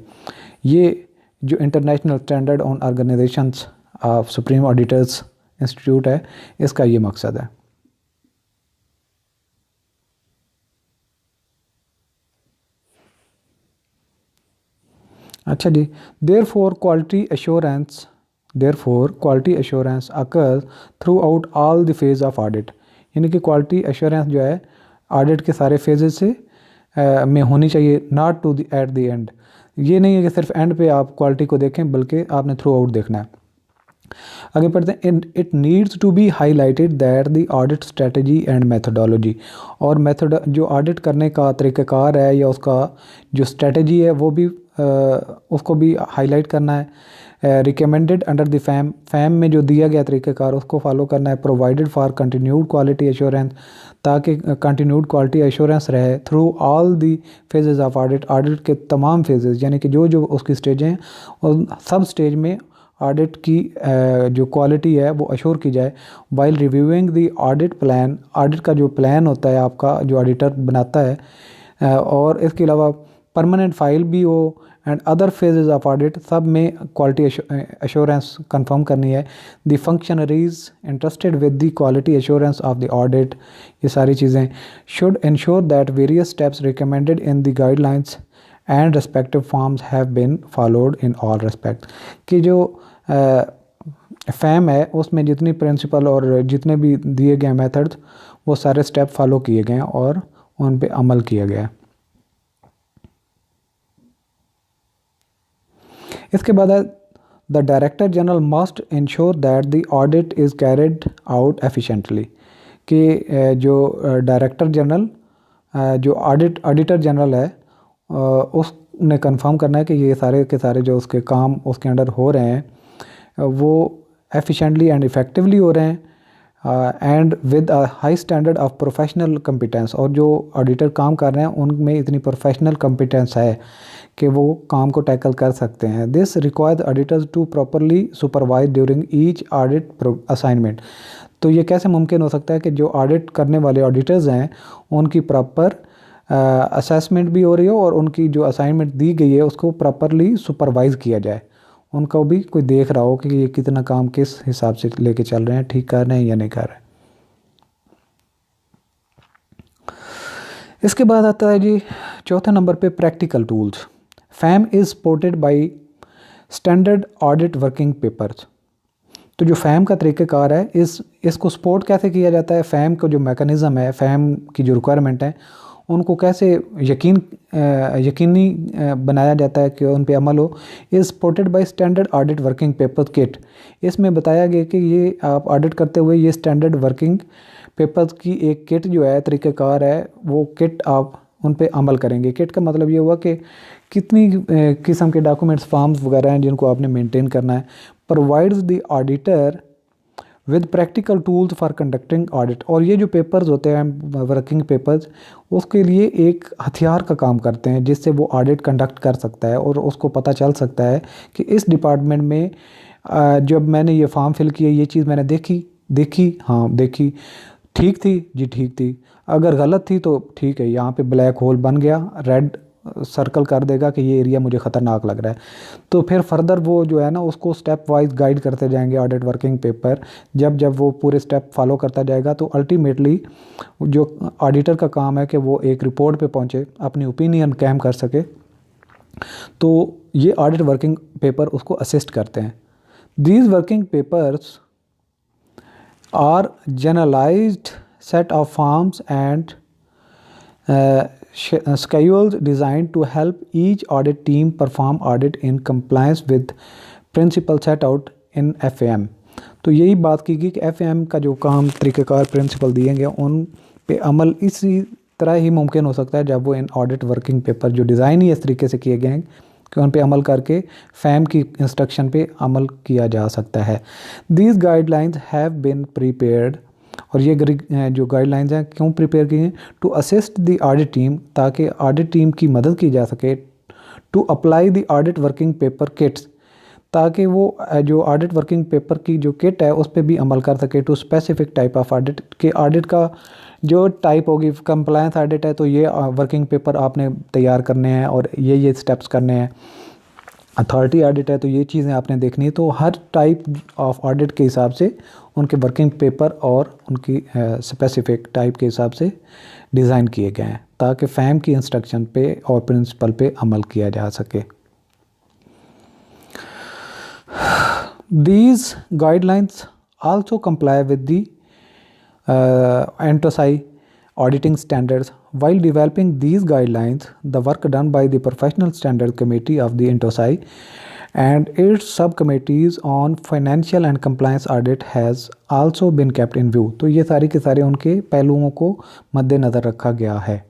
ये जो international standard on organisations of supreme auditors institute है, इसका ये मकसद है। अच्छा जी, therefore quality assurance occurs throughout all the phase of audit, यानी कि क्वालिटी एश्योरेंस जो है ऑडिट के सारे फेजेस से में होनी चाहिए, not to the at the end. ये नहीं है कि सिर्फ एंड पे आप क्वालिटी को देखें, बल्कि आपने थ्रू आउट देखना है। आगे पढ़ते हैं, it needs to be highlighted that the audit strategy and methodology, और मेथड जो ऑडिट करने का तरीक़ाकार है या उसका जो स्ट्रेटजी है वो भी उसको भी हाईलाइट करना है। रिकमेंडेड अंडर द फैम में जो दिया गया तरीक़ाकार उसको फॉलो करना है। Provided for continued quality assurance, ताकि कंटिन्यूड क्वालिटी एश्योरेंस रहे through all the phases of audit के तमाम फेजेस, यानी कि जो जो उसकी स्टेजें हैं और सब स्टेज में ऑडिट की जो क्वालिटी है वो अश्योर की जाए। While reviewing the audit plan, audit का जो प्लान होता है आपका जो ऑडिटर बनाता है, और इसके अलावा परमानेंट फाइल भी हो and other phases of audit, सब में क्वालिटी एश्योरेंस कंफर्म करनी है। The functionaries interested with the quality assurance of the audit, ये सारी चीज़ें should ensure that various steps recommended in the guidelines and respective forms have been followed in all respect, कि जो fam है उसमें जितनी प्रिंसिपल और जितने भी दिए गए मेथड्स वो सारे स्टेप फॉलो किए गए हैं और उन पे अमल किया गया है। इसके बाद है, the director general must ensure that the audit is carried out efficiently, कि जो डायरेक्टर जनरल जो ऑडिटर जनरल है उसने कंफर्म करना है कि ये सारे के सारे जो उसके काम उसके अंडर हो रहे हैं वो एफिशिएंटली एंड इफ़ेक्टिवली हो रहे हैं and with a high standard of professional competence, और जो ऑडिटर काम कर रहे हैं उनमें इतनी प्रोफेशनल कंपिटेंस है कि वो काम को टैकल कर सकते हैं। This requires auditors to properly supervise during each audit assignment. तो ये कैसे मुमकिन हो सकता है कि जो ऑडिट करने वाले ऑडिटर्स हैं उनकी प्रॉपर असेसमेंट भी हो रही हो और उनकी जो असाइनमेंट दी गई है उसको प्रॉपरली सुपरवाइज किया जाए, उनको भी कोई देख रहा हो कि ये कितना काम किस हिसाब से लेके चल रहे हैं, ठीक कर रहे हैं या नहीं कर रहे हैं। इसके बाद आता है जी चौथे नंबर पे practical tools. Fam is supported by standard audit working papers. तो जो फैम का तरीक़ाकार है इसको सपोर्ट कैसे किया जाता है, फैम का जो मैकेनिज़्म है, फैम की जो रिक्वायरमेंट है उनको कैसे यकीनी बनाया जाता है कि उन पे अमल हो, is supported by standard audit working paper kit. इसमें बताया गया कि ये आप ऑडिट करते हुए ये स्टैंडर्ड वर्किंग पेपर्स की एक किट जो है तरीक़ाकार है वो किट आप उन पे अमल करेंगे। किट का मतलब ये हुआ कि कितनी किस्म के डॉक्यूमेंट्स फॉर्म्स वगैरह हैं जिनको आपने मेंटेन करना है। Provides the auditor with practical tools for conducting audit, और ये जो पेपर्स होते हैं वर्किंग पेपर्स उसके लिए एक हथियार का काम करते हैं जिससे वो ऑडिट कंडक्ट कर सकता है और उसको पता चल सकता है कि इस डिपार्टमेंट में जब मैंने ये फॉर्म फिल किया ये चीज़ मैंने देखी हाँ देखी, ठीक थी जी ठीक थी, अगर गलत थी तो ठीक है यहाँ पे ब्लैक होल बन गया, रेड सर्कल कर देगा कि ये एरिया मुझे ख़तरनाक लग रहा है। तो फिर फर्दर वो जो है ना उसको स्टेप वाइज गाइड करते जाएंगे ऑडिट वर्किंग पेपर। जब जब वो पूरे स्टेप फॉलो करता जाएगा तो अल्टीमेटली जो ऑडिटर का काम है कि वो एक रिपोर्ट पे पहुंचे, अपनी ओपिनियन कैम कर सके, तो ये ऑडिट वर्किंग पेपर उसको असिस्ट करते हैं। These working papers are generalized set of forms and schedules designed to help each audit team perform audit in compliance with principles set out in FAM। तो यही बात की गई कि FAM का जो काम तरीक़ाकार प्रिंसिपल दिए गए उन पे अमल इसी तरह ही मुमकिन हो सकता है जब वो इन ऑडिट वर्किंग पेपर जो डिज़ाइन ही इस तरीके से किए गए हैं कि उन पे अमल करके फैम की इंस्ट्रक्शन पे अमल किया जा सकता है। These guidelines have been prepared, और ये जो गाइडलाइंस हैं क्यों प्रिपेयर की हैं, to assist the audit team, ताकि ऑडिट टीम की मदद की जा सके, to apply the audit working paper kits, ताकि वो जो ऑडिट वर्किंग पेपर की जो किट है उस पर भी अमल कर सके, to specific type of audit के ऑडिट का जो टाइप होगी, कंप्लायंस ऑडिट है तो ये वर्किंग पेपर आपने तैयार करने हैं और ये स्टेप्स करने हैं। अथॉरिटी ऑडिट है तो ये चीज़ें आपने देखनी है। तो हर टाइप ऑफ ऑडिट के हिसाब से उनके वर्किंग पेपर और उनकी स्पेसिफिक टाइप के हिसाब से डिज़ाइन किए गए हैं ताकि फैम की इंस्ट्रक्शन पे और प्रिंसिपल पे अमल किया जा सके। These guidelines also comply with the NTOSI auditing standards. While developing these guidelines, the work done by the Professional Standard Committee of the NTOSI and its subcommittees on financial and compliance audit has also been kept in view. तो ये सारी के सारे उनके पहलुओं को मद्देनज़र रखा गया है।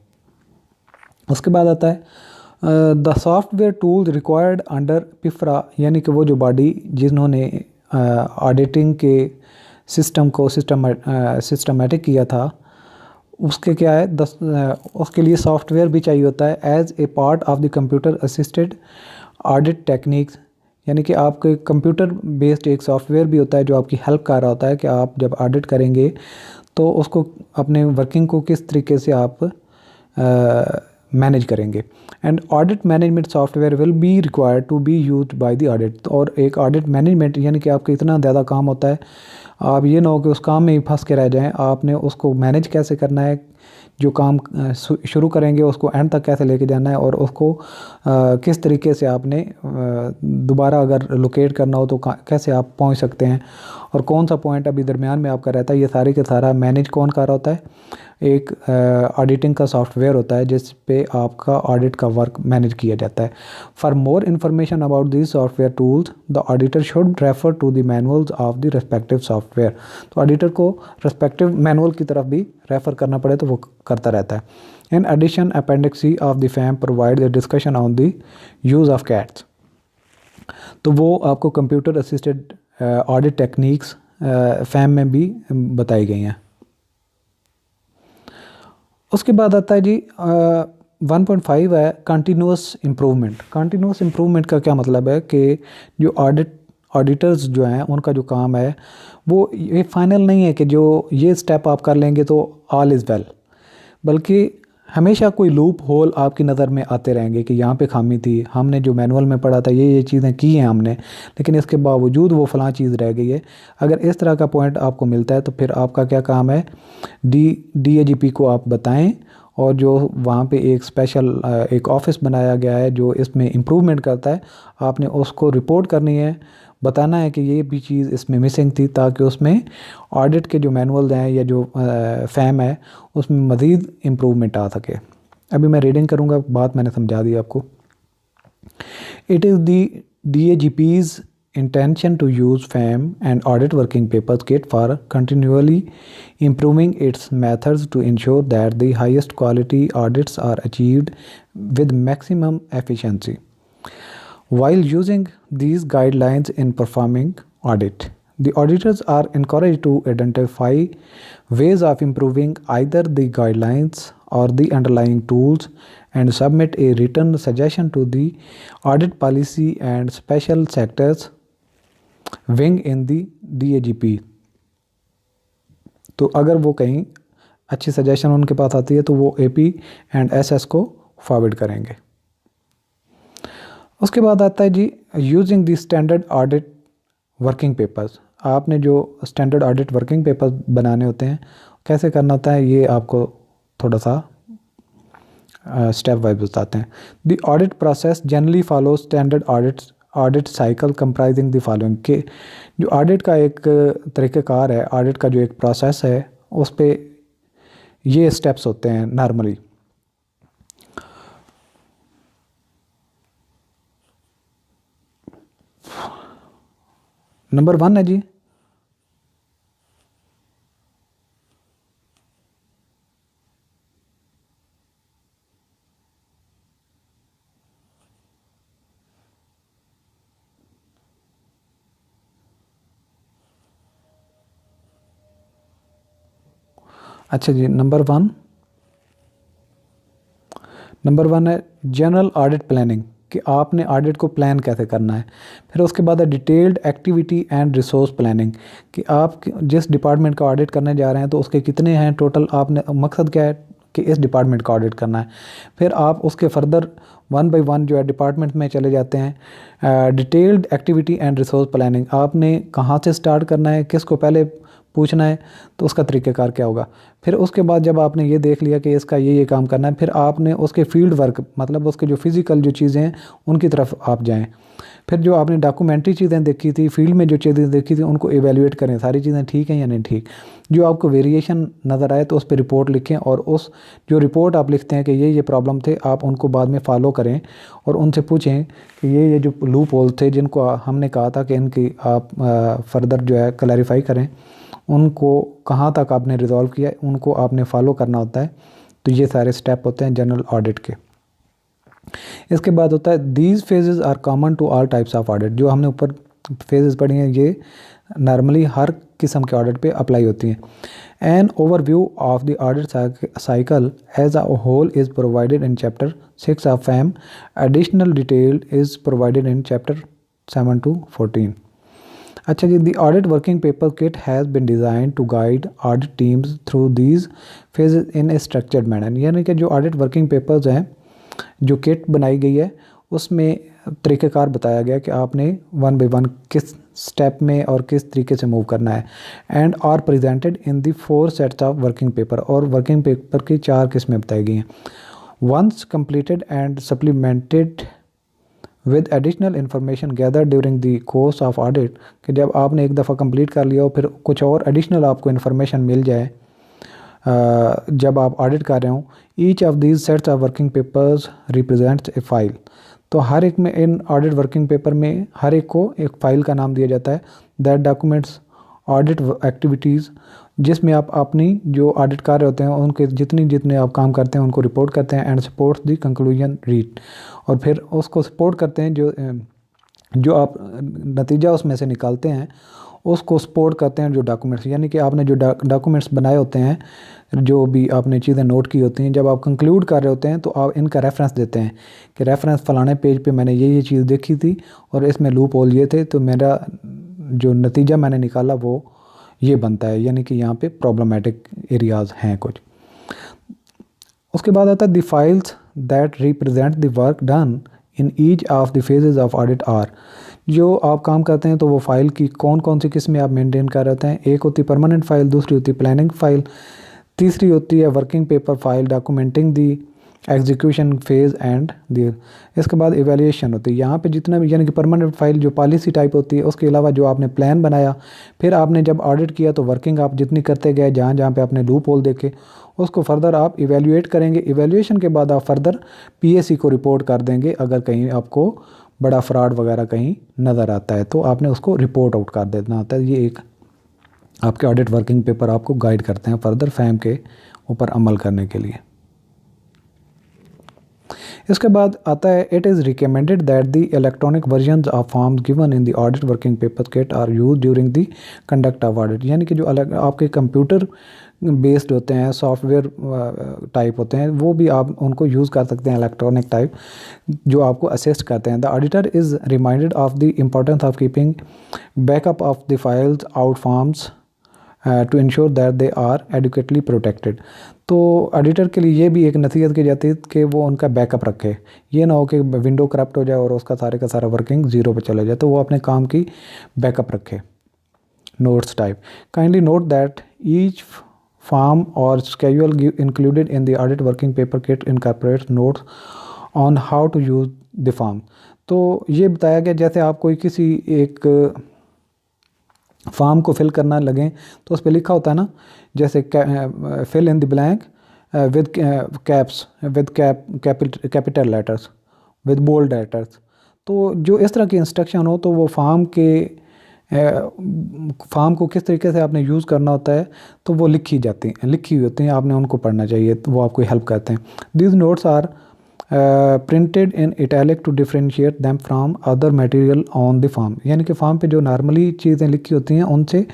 उसके बाद आता है the software tools required under PIFRA, यानी कि वो जो बॉडी जिन्होंने ऑडिटिंग के सिस्टम को सिस्टमेटिक किया था, उसके क्या है उसके लिए सॉफ्टवेयर भी चाहिए होता है as a part of the computer assisted audit techniques, यानी कि आपके कंप्यूटर बेस्ड एक सॉफ्टवेयर भी होता है जो आपकी हेल्प कर रहा होता है कि आप जब ऑडिट करेंगे तो उसको अपने वर्किंग को किस तरीके से आप मैनेज करेंगे। And audit management software will be required to be use by the audit. और एक ऑडिट मैनेजमेंट यानी कि आपका इतना ज़्यादा काम होता है, आप ये ना हो कि उस काम में ही फंस के रह जाएं। आपने उसको मैनेज कैसे करना है, जो काम शुरू करेंगे उसको एंड तक कैसे लेके जाना है, और उसको किस तरीके से आपने दोबारा अगर लोकेट करना हो तो कैसे आप पहुंच सकते हैं, और कौन सा पॉइंट अभी दरमियान में आपका रहता है। ये सारे के सारा मैनेज कौन कर रहा होता है, एक ऑडिटिंग का सॉफ्टवेयर होता है जिस पे आपका ऑडिट का वर्क मैनेज किया जाता है। For more information about this software tools the auditor should refer to the manuals of the respective software. तो ऑडिटर को रेस्पेक्टिव मैनुअल की तरफ भी रेफ़र करना पड़े तो वो करता रहता है। In addition appendix C of the FAM provide the discussion on the use of CATs. तो वो आपको computer assisted audit techniques FAM में भी बताई गई हैं। उसके बाद आता है जी 1.5 है कंटिन्यूस इम्प्रूवमेंट। कंटिन्यूस इम्प्रूवमेंट का क्या मतलब है कि जो ऑडिटर्स जो हैं उनका जो काम है वो ये फाइनल नहीं है कि जो ये स्टेप आप कर लेंगे तो ऑल इज़ वेल, बल्कि हमेशा कोई लूप होल आपकी नज़र में आते रहेंगे कि यहाँ पे खामी थी, हमने जो मैनुअल में पढ़ा था ये चीज़ें की हैं हमने, लेकिन इसके बावजूद वो फ़लाँ चीज़ रह गई है। अगर इस तरह का पॉइंट आपको मिलता है तो फिर आपका क्या काम है, DAGP को आप बताएं, और जो वहाँ पे एक स्पेशल एक ऑफिस बनाया गया है जो इसमें इम्प्रूवमेंट करता है, आपने उसको रिपोर्ट करनी है, बताना है कि ये भी चीज़ इसमें मिसिंग थी, ताकि उसमें ऑडिट के जो मैनुअल हैं या जो फैम है उसमें मज़ीद इम्प्रूवमेंट आ सके। अभी मैं रीडिंग करूँगा, बात मैंने समझा दी आपको। It is the DAGP's intention to use FAM and audit working papers kit for continually improving its methods to ensure that the highest quality audits are achieved with maximum efficiency. While using these guidelines in performing audit, the auditors are encouraged to identify ways of improving either the guidelines or the underlying tools and submit a written suggestion to the audit policy and special sectors wing in the DAGP। तो अगर वो कहीं अच्छी suggestion उनके पास आती है तो वो AP एंड SS को फॉरवर्ड करेंगे। उसके बाद आता है जी using the standard audit working papers. आपने जो स्टैंडर्ड ऑडिट वर्किंग पेपर्स बनाने होते हैं कैसे करना होता है, ये आपको थोड़ा सा स्टेप वाइज बताते हैं। The audit process generally follow standard audit cycle comprising the following, के जो ऑडिट का एक तरीक़ाकार है, ऑडिट का जो एक प्रोसेस है उस पे ये स्टेप्स होते हैं नॉर्मली। नंबर 1 है जी अच्छा जी नंबर 1 है जनरल ऑडिट प्लानिंग। कि आपने ऑडिट को प्लान कैसे करना है। फिर उसके बाद है detailed activity and resource planning, कि आप जिस डिपार्टमेंट का ऑडिट करने जा रहे हैं तो उसके कितने हैं टोटल, आपने मकसद क्या है कि इस डिपार्टमेंट का ऑडिट करना है। फिर आप उसके फर्दर वन बाय वन जो है डिपार्टमेंट में चले जाते हैं। Detailed activity and resource planning, आपने कहाँ से स्टार्ट करना है, किसको पहले पूछना है, तो उसका तरीक़ेकार क्या होगा। फिर उसके बाद जब आपने ये देख लिया कि इसका ये काम करना है, फिर आपने उसके फील्ड वर्क मतलब उसके जो फिज़िकल जो चीज़ें हैं उनकी तरफ आप जाएं। फिर जो आपने डॉक्यूमेंट्री चीज़ें देखी थी, फील्ड में जो चीज़ें देखी थी, उनको एवेल्यूएट करें, सारी चीज़ें ठीक हैं या नहीं ठीक। जो आपको वेरिएशन नज़र आए तो उस पर रिपोर्ट लिखें, और उस जो रिपोर्ट आप लिखते हैं कि ये प्रॉब्लम थे, आप उनको बाद में फॉलो करें और उनसे पूछें कि ये जो लूप होल थे जिनको हमने कहा था कि इनकी आप फर्दर जो है क्लैरिफाई करें, उनको कहाँ तक आपने रिज़ॉल्व किया, उनको आपने फॉलो करना होता है। तो ये सारे स्टेप होते हैं जनरल ऑडिट के। इसके बाद होता है these phases are common to all types of audit. जो हमने ऊपर फेजेस पढ़ी हैं ये नॉर्मली हर किस्म के ऑडिट पे अप्लाई होती हैं। An overview of the audit cycle as a whole is provided in chapter 6 of FAM. Additional detail is provided in chapter 7 to 14। अच्छा जी, the audit working paper kit has been designed to guide audit teams through these phases in a structured manner. यानी कि जो audit working papers हैं, जो kit बनाई गई है, उसमें तरीक़ेकार बताया गया कि आपने वन बाय वन किस स्टेप में और किस तरीके से मूव करना है। And are presented in the 4 sets of working paper, और वर्किंग पेपर की 4 किस्में बताई गई हैं। Once completed and supplemented with additional information gather during the course of audit, कि जब आपने एक दफ़ा कंप्लीट कर लिया हो फिर कुछ और एडिशनल आपको इन्फॉर्मेशन मिल जाए जब आप ऑडिट कर रहे हो। Each of these sets of working papers represents A file. तो हर एक में इन ऑडिट वर्किंग पेपर में हर एक को एक फ़ाइल का नाम दिया जाता है। दैट डॉक्यूमेंट्स ऑडिट एक्टिविटीज़, जिसमें आप अपनी जो ऑडिट कर रहे होते हैं उनके जितने आप काम करते हैं उनको रिपोर्ट करते हैं। And supports the conclusion read, और फिर उसको सपोर्ट करते हैं जो आप नतीजा उसमें से निकालते हैं उसको सपोर्ट करते हैं जो डॉक्यूमेंट्स, यानी कि आपने जो डॉक्यूमेंट्स बनाए होते हैं, जो भी आपने चीज़ें नोट की होती हैं, जब आप कंक्लूड कर रहे होते हैं तो आप इनका रेफरेंस देते हैं कि रेफरेंस फलाने पेज पे मैंने ये चीज़ देखी थी और इसमें लूप होल ये थे, तो मेरा जो नतीजा मैंने निकाला वो ये बनता है, यानी कि यहाँ पे प्रॉब्लमेटिक एरियाज़ हैं कुछ। उसके बाद आता है the files that represent the work done in each of the phases of audit are. जो आप काम करते हैं तो वो फाइल की कौन कौन सी किस्में आप मेंटेन कर रहे हैं। एक होती है परमानेंट फाइल, दूसरी होती है प्लानिंग फाइल, तीसरी होती है working paper file documenting the execution phase and the. इसके बाद इवैल्यूएशन होती है। यहाँ पे जितना भी, यानी कि परमानेंट फाइल जो पॉलिसी टाइप होती है, उसके अलावा जो आपने प्लान बनाया, फिर आपने जब ऑडिट किया तो वर्किंग आप जितनी करते गए, जहाँ जहाँ पे आपने लूप होल देखे उसको फर्दर आप इवैल्यूएट करेंगे। इवैल्यूएशन के बाद आप फर्दर पीएसी को रिपोर्ट कर देंगे। अगर कहीं आपको बड़ा फ्रॉड वगैरह कहीं नज़र आता है तो आपने उसको रिपोर्ट आउट कर देना होता है। ये एक आपके ऑडिट वर्किंग पेपर आपको गाइड करते हैं फर्दर फैम के ऊपर अमल करने के लिए। इसके बाद आता है it is recommended that the electronic versions of forms given in the audit working paper kit are use during the conduct of audit. यानी कि जो आपके कंप्यूटर बेस्ड होते हैं, सॉफ्टवेयर टाइप होते हैं, वो भी आप उनको यूज़ कर सकते हैं, इलेक्ट्रॉनिक टाइप, जो आपको असिस्ट करते हैं। The auditor is reminded of the importance of keeping backup of the files out forms to ensure that they are adequately protected. तो ऑडिटर के लिए ये भी एक नसीहत की जाती है कि वो उनका बैकअप रखे। ये ना हो कि विंडो करप्ट हो जाए और उसका सारे का सारा वर्किंग ज़ीरो पे चले जाए, तो वो अपने काम की बैकअप रखे। Notes type, kindly note that each form or schedule included in the audit working paper kit incorporates notes on how to use the form. तो ये बताया गया जैसे आप कोई किसी एक फॉर्म को फिल करना लगें तो उस पर लिखा होता है ना, जैसे fill in the blank with caps with capital letters with bold letters. तो जो इस तरह की इंस्ट्रक्शन हो तो वो फॉर्म को किस तरीके से आपने यूज़ करना होता है तो वो लिखी हुई होती हैं, आपने उनको पढ़ना चाहिए, तो वो आपको हेल्प करते हैं। These notes are printed in italic to differentiate them from other material on the form. यानी कि फॉर्म पे जो नॉर्मली चीज़ें लिखी होती हैं उनसे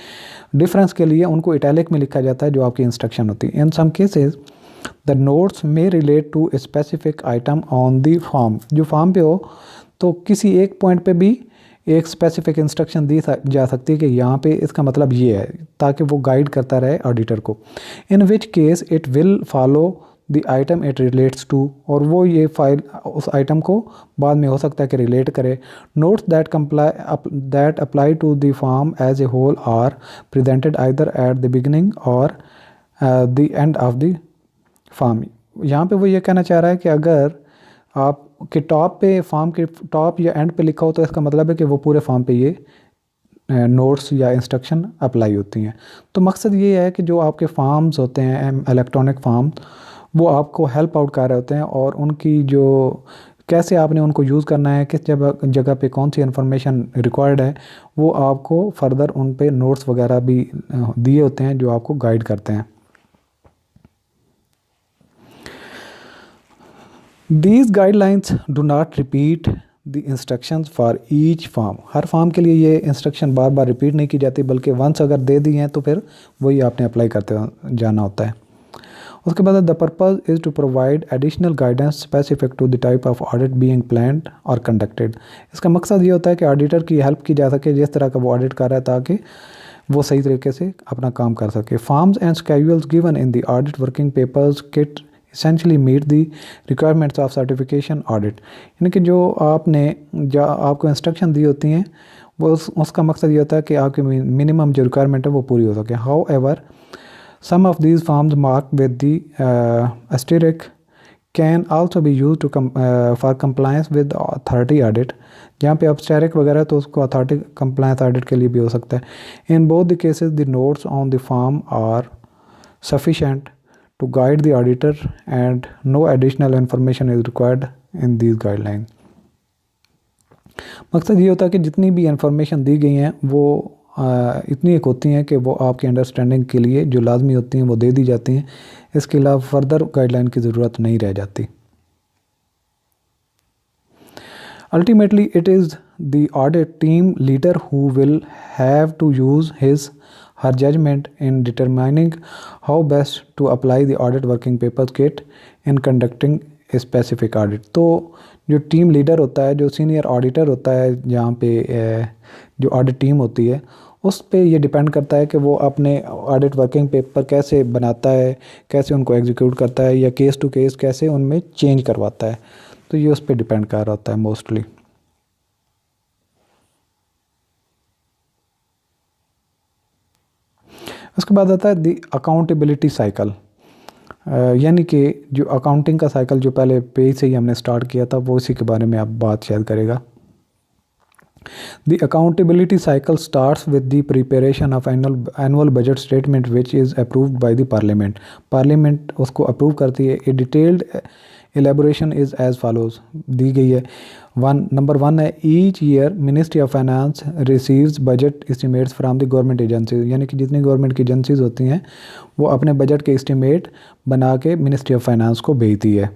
डिफरेंस के लिए उनको इटैलिक में लिखा जाता है जो आपकी इंस्ट्रक्शन होती है। In some cases the notes may relate to a specific item on the form. जो फॉर्म पे हो तो किसी एक पॉइंट पे भी एक स्पेसिफिक इंस्ट्रक्शन दी जा सकती है कि यहाँ पे इसका मतलब ये है, ताकि वो गाइड करता रहे ऑडिटर को। In which case it will follow the item it relates to, और वो ये फाइल उस आइटम को बाद में हो सकता है कि रिलेट करे। Notes that apply to the form as a whole are presented either at the beginning or the end of the form. यहाँ पे वो ये कहना चाह रहा है कि अगर आप के टॉप पे, फॉर्म के टॉप या एंड पे लिखा हो तो इसका मतलब है कि वो पूरे फॉर्म पे ये नोट्स या इंस्ट्रक्शन अप्लाई होती हैं। तो मकसद ये है कि जो आपके फॉर्म्स होते हैं, इलेक्ट्रॉनिक फॉर्म, वो आपको हेल्प आउट कर रहे होते हैं, और उनकी जो कैसे आपने उनको यूज़ करना है, किस जगह पे कौन सी इन्फॉर्मेशन रिक्वायर्ड है, वो आपको फर्दर उन पे नोट्स वगैरह भी दिए होते हैं जो आपको गाइड करते हैं। These guidelines do not repeat the instructions for each form। Her form के लिए ये इंस्ट्रक्शन बार बार रिपीट नहीं की जाती, बल्कि वंस अगर दे दी हैं तो फिर वही आपने अप्लाई करते जाना होता है। उसके बाद the purpose is to provide additional guidance specific to the type of audit being planned और कंडक्टेड। इसका मकसद ये होता है कि ऑडिटर की हेल्प की जा सके जिस तरह का वो ऑडिट कर रहा है, ताकि वो सही तरीके से अपना काम कर सके। Forms and schedules given in the audit working papers kit essentially meet the requirements of certification audit। यानी कि जो आपको इंस्ट्रक्शन दी होती हैं वो उसका मकसद ये होता है कि आपकी मिनिमम जो रिक्वायरमेंट है वो पूरी हो सके। However some of these forms mark with the asterisk can also be use to for compliance with authority audit. जहाँ पे asterisk वगैरह तो उसको अथॉरिटी कंप्लायंस ऑडिट के लिए भी हो सकता है। In both the cases the notes on the form are sufficient to guide the auditor and no additional information is required in these guidelines। मकसद ये होता है कि जितनी भी इंफॉर्मेशन दी गई हैं वो इतनी एक होती हैं कि वो आपकी अंडरस्टैंडिंग के लिए जो लाजमी होती हैं वो दे दी जाती हैं। इसके अलावा फर्दर गाइडलाइन की ज़रूरत नहीं रह जाती। Ultimately, it is the audit team leader who will have to use her judgment in determining how best to apply the audit working papers kit in conducting a specific audit। तो जो team leader होता है, जो senior auditor होता है, जहाँ पे जो ऑडिट टीम होती है, उस पे ये डिपेंड करता है कि वो अपने ऑडिट वर्किंग पेपर कैसे बनाता है, कैसे उनको एग्जीक्यूट करता है, या केस टू केस कैसे उनमें चेंज करवाता है। तो ये उस पर डिपेंड कर रहा होता है मोस्टली। उसके बाद आता है दी अकाउंटेबिलिटी साइकिल, यानी कि जो अकाउंटिंग का साइकिल जो पहले पेज से ही हमने स्टार्ट किया था वो इसी के बारे में आप बात शेयर करेगा। The accountability cycle starts with the preparation of annual budget statement which is approved by the parliament। Parliament उसको approve करती है। A detailed elaboration is as follows दी गई है। नंबर 1 है each year Ministry of Finance receives budget estimates from the government agencies। यानी कि जितनी government की एजेंसीज होती हैं वो अपने बजट के एस्टिमेट बना के मिनिस्ट्री ऑफ फाइनेंस को भेजती है।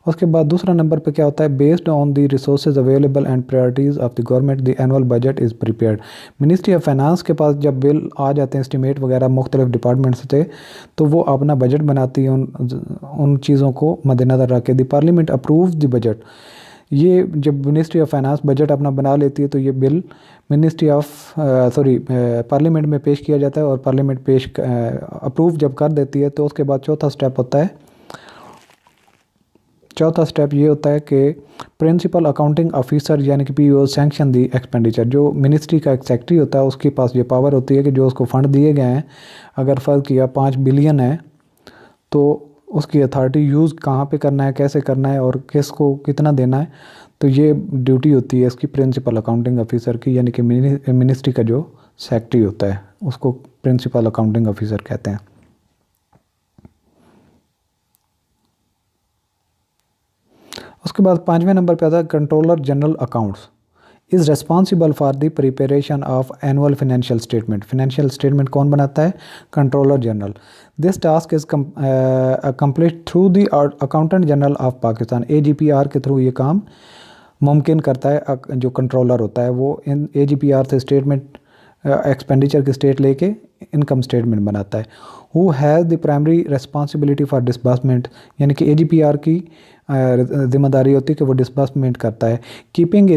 उसके बाद दूसरा नंबर पे क्या होता है, based on the resources available and priorities of the government the annual budget is prepared. Ministry of finance के पास जब बिल आ जाते हैं एस्टिमेट वगैरह मुख्तलिफ डिपार्टमेंट्स से, तो वो अपना बजट बनाती है उन चीज़ों को मद्देनज़र रख के। The parliament approve the budget. ये जब मिनिस्ट्री ऑफ फाइनेंस बजट अपना बना लेती है तो ये बिल पार्लियामेंट में पेश किया जाता है, और पार्लियामेंट अप्रूव जब कर देती है तो उसके बाद चौथा स्टेप ये होता है कि प्रिंसिपल अकाउंटिंग ऑफिसर यानी कि पीओ सैंक्शन दी एक्सपेंडिचर। जो मिनिस्ट्री का एक सेक्रेटरी होता है उसके पास ये पावर होती है कि जो उसको फ़ंड दिए गए हैं, अगर फ़र्ज़ किया 5 बिलियन है तो उसकी अथॉरिटी यूज़ कहाँ पे करना है, कैसे करना है और किसको कितना देना है, तो ये ड्यूटी होती है इसकी प्रिंसिपल अकाउंटिंग ऑफिसर की, यानी कि मिनिस्ट्री का जो सेक्रेटरी होता है उसको प्रिंसिपल अकाउंटिंग ऑफिसर कहते हैं। उसके बाद 5वें नंबर पे आता है controller general accounts is responsible for the preparation of annual financial statement. Financial statement कौन बनाता है? Controller general. This task is complete through the accountant general of Pakistan. AGPR के थ्रू ये काम मुमकिन करता है। जो कंट्रोलर होता है वो इन AGPR से स्टेटमेंट एक्सपेंडिचर की स्टेट लेके इनकम स्टेटमेंट बनाता है। Who has the primary responsibility for disbursement, यानी कि AGPR की जिम्मेदारी होती है कि वो डिसबर्समेंट करता है। Keeping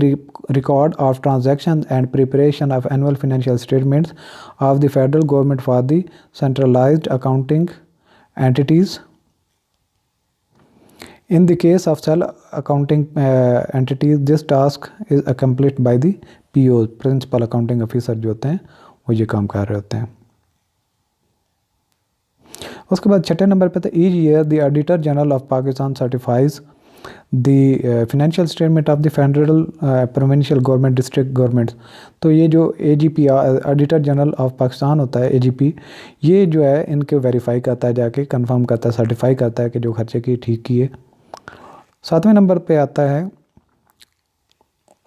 record of transaction and preparation of annual financial statements of the federal government for the centralised accounting entities. In the case of self-accounting entities, this task is accomplished by the POs, Principal Accounting Officer जो होते हैं वो ये काम कर रहे होते हैं। उसके बाद छठे नंबर पे था each year the Auditor General of Pakistan certifies the financial statement of the federal, provincial government, district governments। तो ये जो AGPR auditor general of Pakistan होता है AGP, ये जो है इनके वेरीफाई करता है, जाके कंफर्म करता है, सर्टिफाई करता है कि जो खर्चे की ठीक किए। सातवें नंबर पे आता है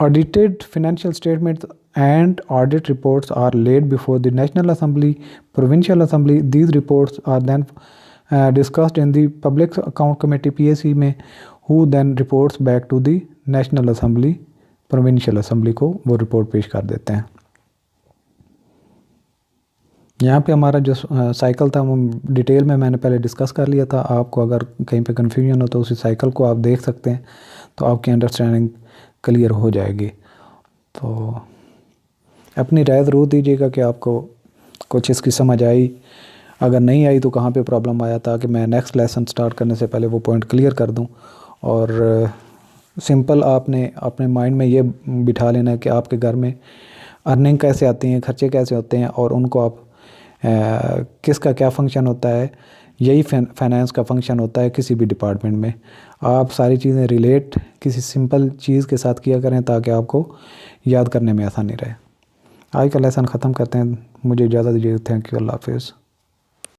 audited financial statements and audit reports are laid before the national assembly, provincial assembly. These reports are then discussed in the public account committee PAC में, who then reports back to the national assembly, provincial assembly को वो report पेश कर देते हैं। यहाँ पे हमारा जो साइकिल था वो डिटेल में मैंने पहले डिस्कस कर लिया था। आपको अगर कहीं पे कन्फ्यूजन हो तो उसी साइकिल को आप देख सकते हैं, तो आपकी अंडरस्टैंडिंग क्लियर हो जाएगी। तो अपनी राय ज़रूर दीजिएगा कि आपको कुछ इसकी समझ आई, अगर नहीं आई तो कहाँ पे प्रॉब्लम आया, ताकि मैं नेक्स्ट लेसन स्टार्ट करने से पहले वो पॉइंट क्लियर कर दूँ। और सिंपल आपने अपने माइंड में ये बिठा लेना है कि आपके घर में अर्निंग कैसे आती हैं, खर्चे कैसे होते हैं, और उनको आप किसका क्या फंक्शन होता है। यही फाइनेंस का फंक्शन होता है किसी भी डिपार्टमेंट में। आप सारी चीज़ें रिलेट किसी सिंपल चीज़ के साथ किया करें ताकि आपको याद करने में आसानी रहे। आज का लेसन ख़त्म करते हैं, मुझे इजाज़त दीजिए। थैंक यू, अल्लाह हाफिज़।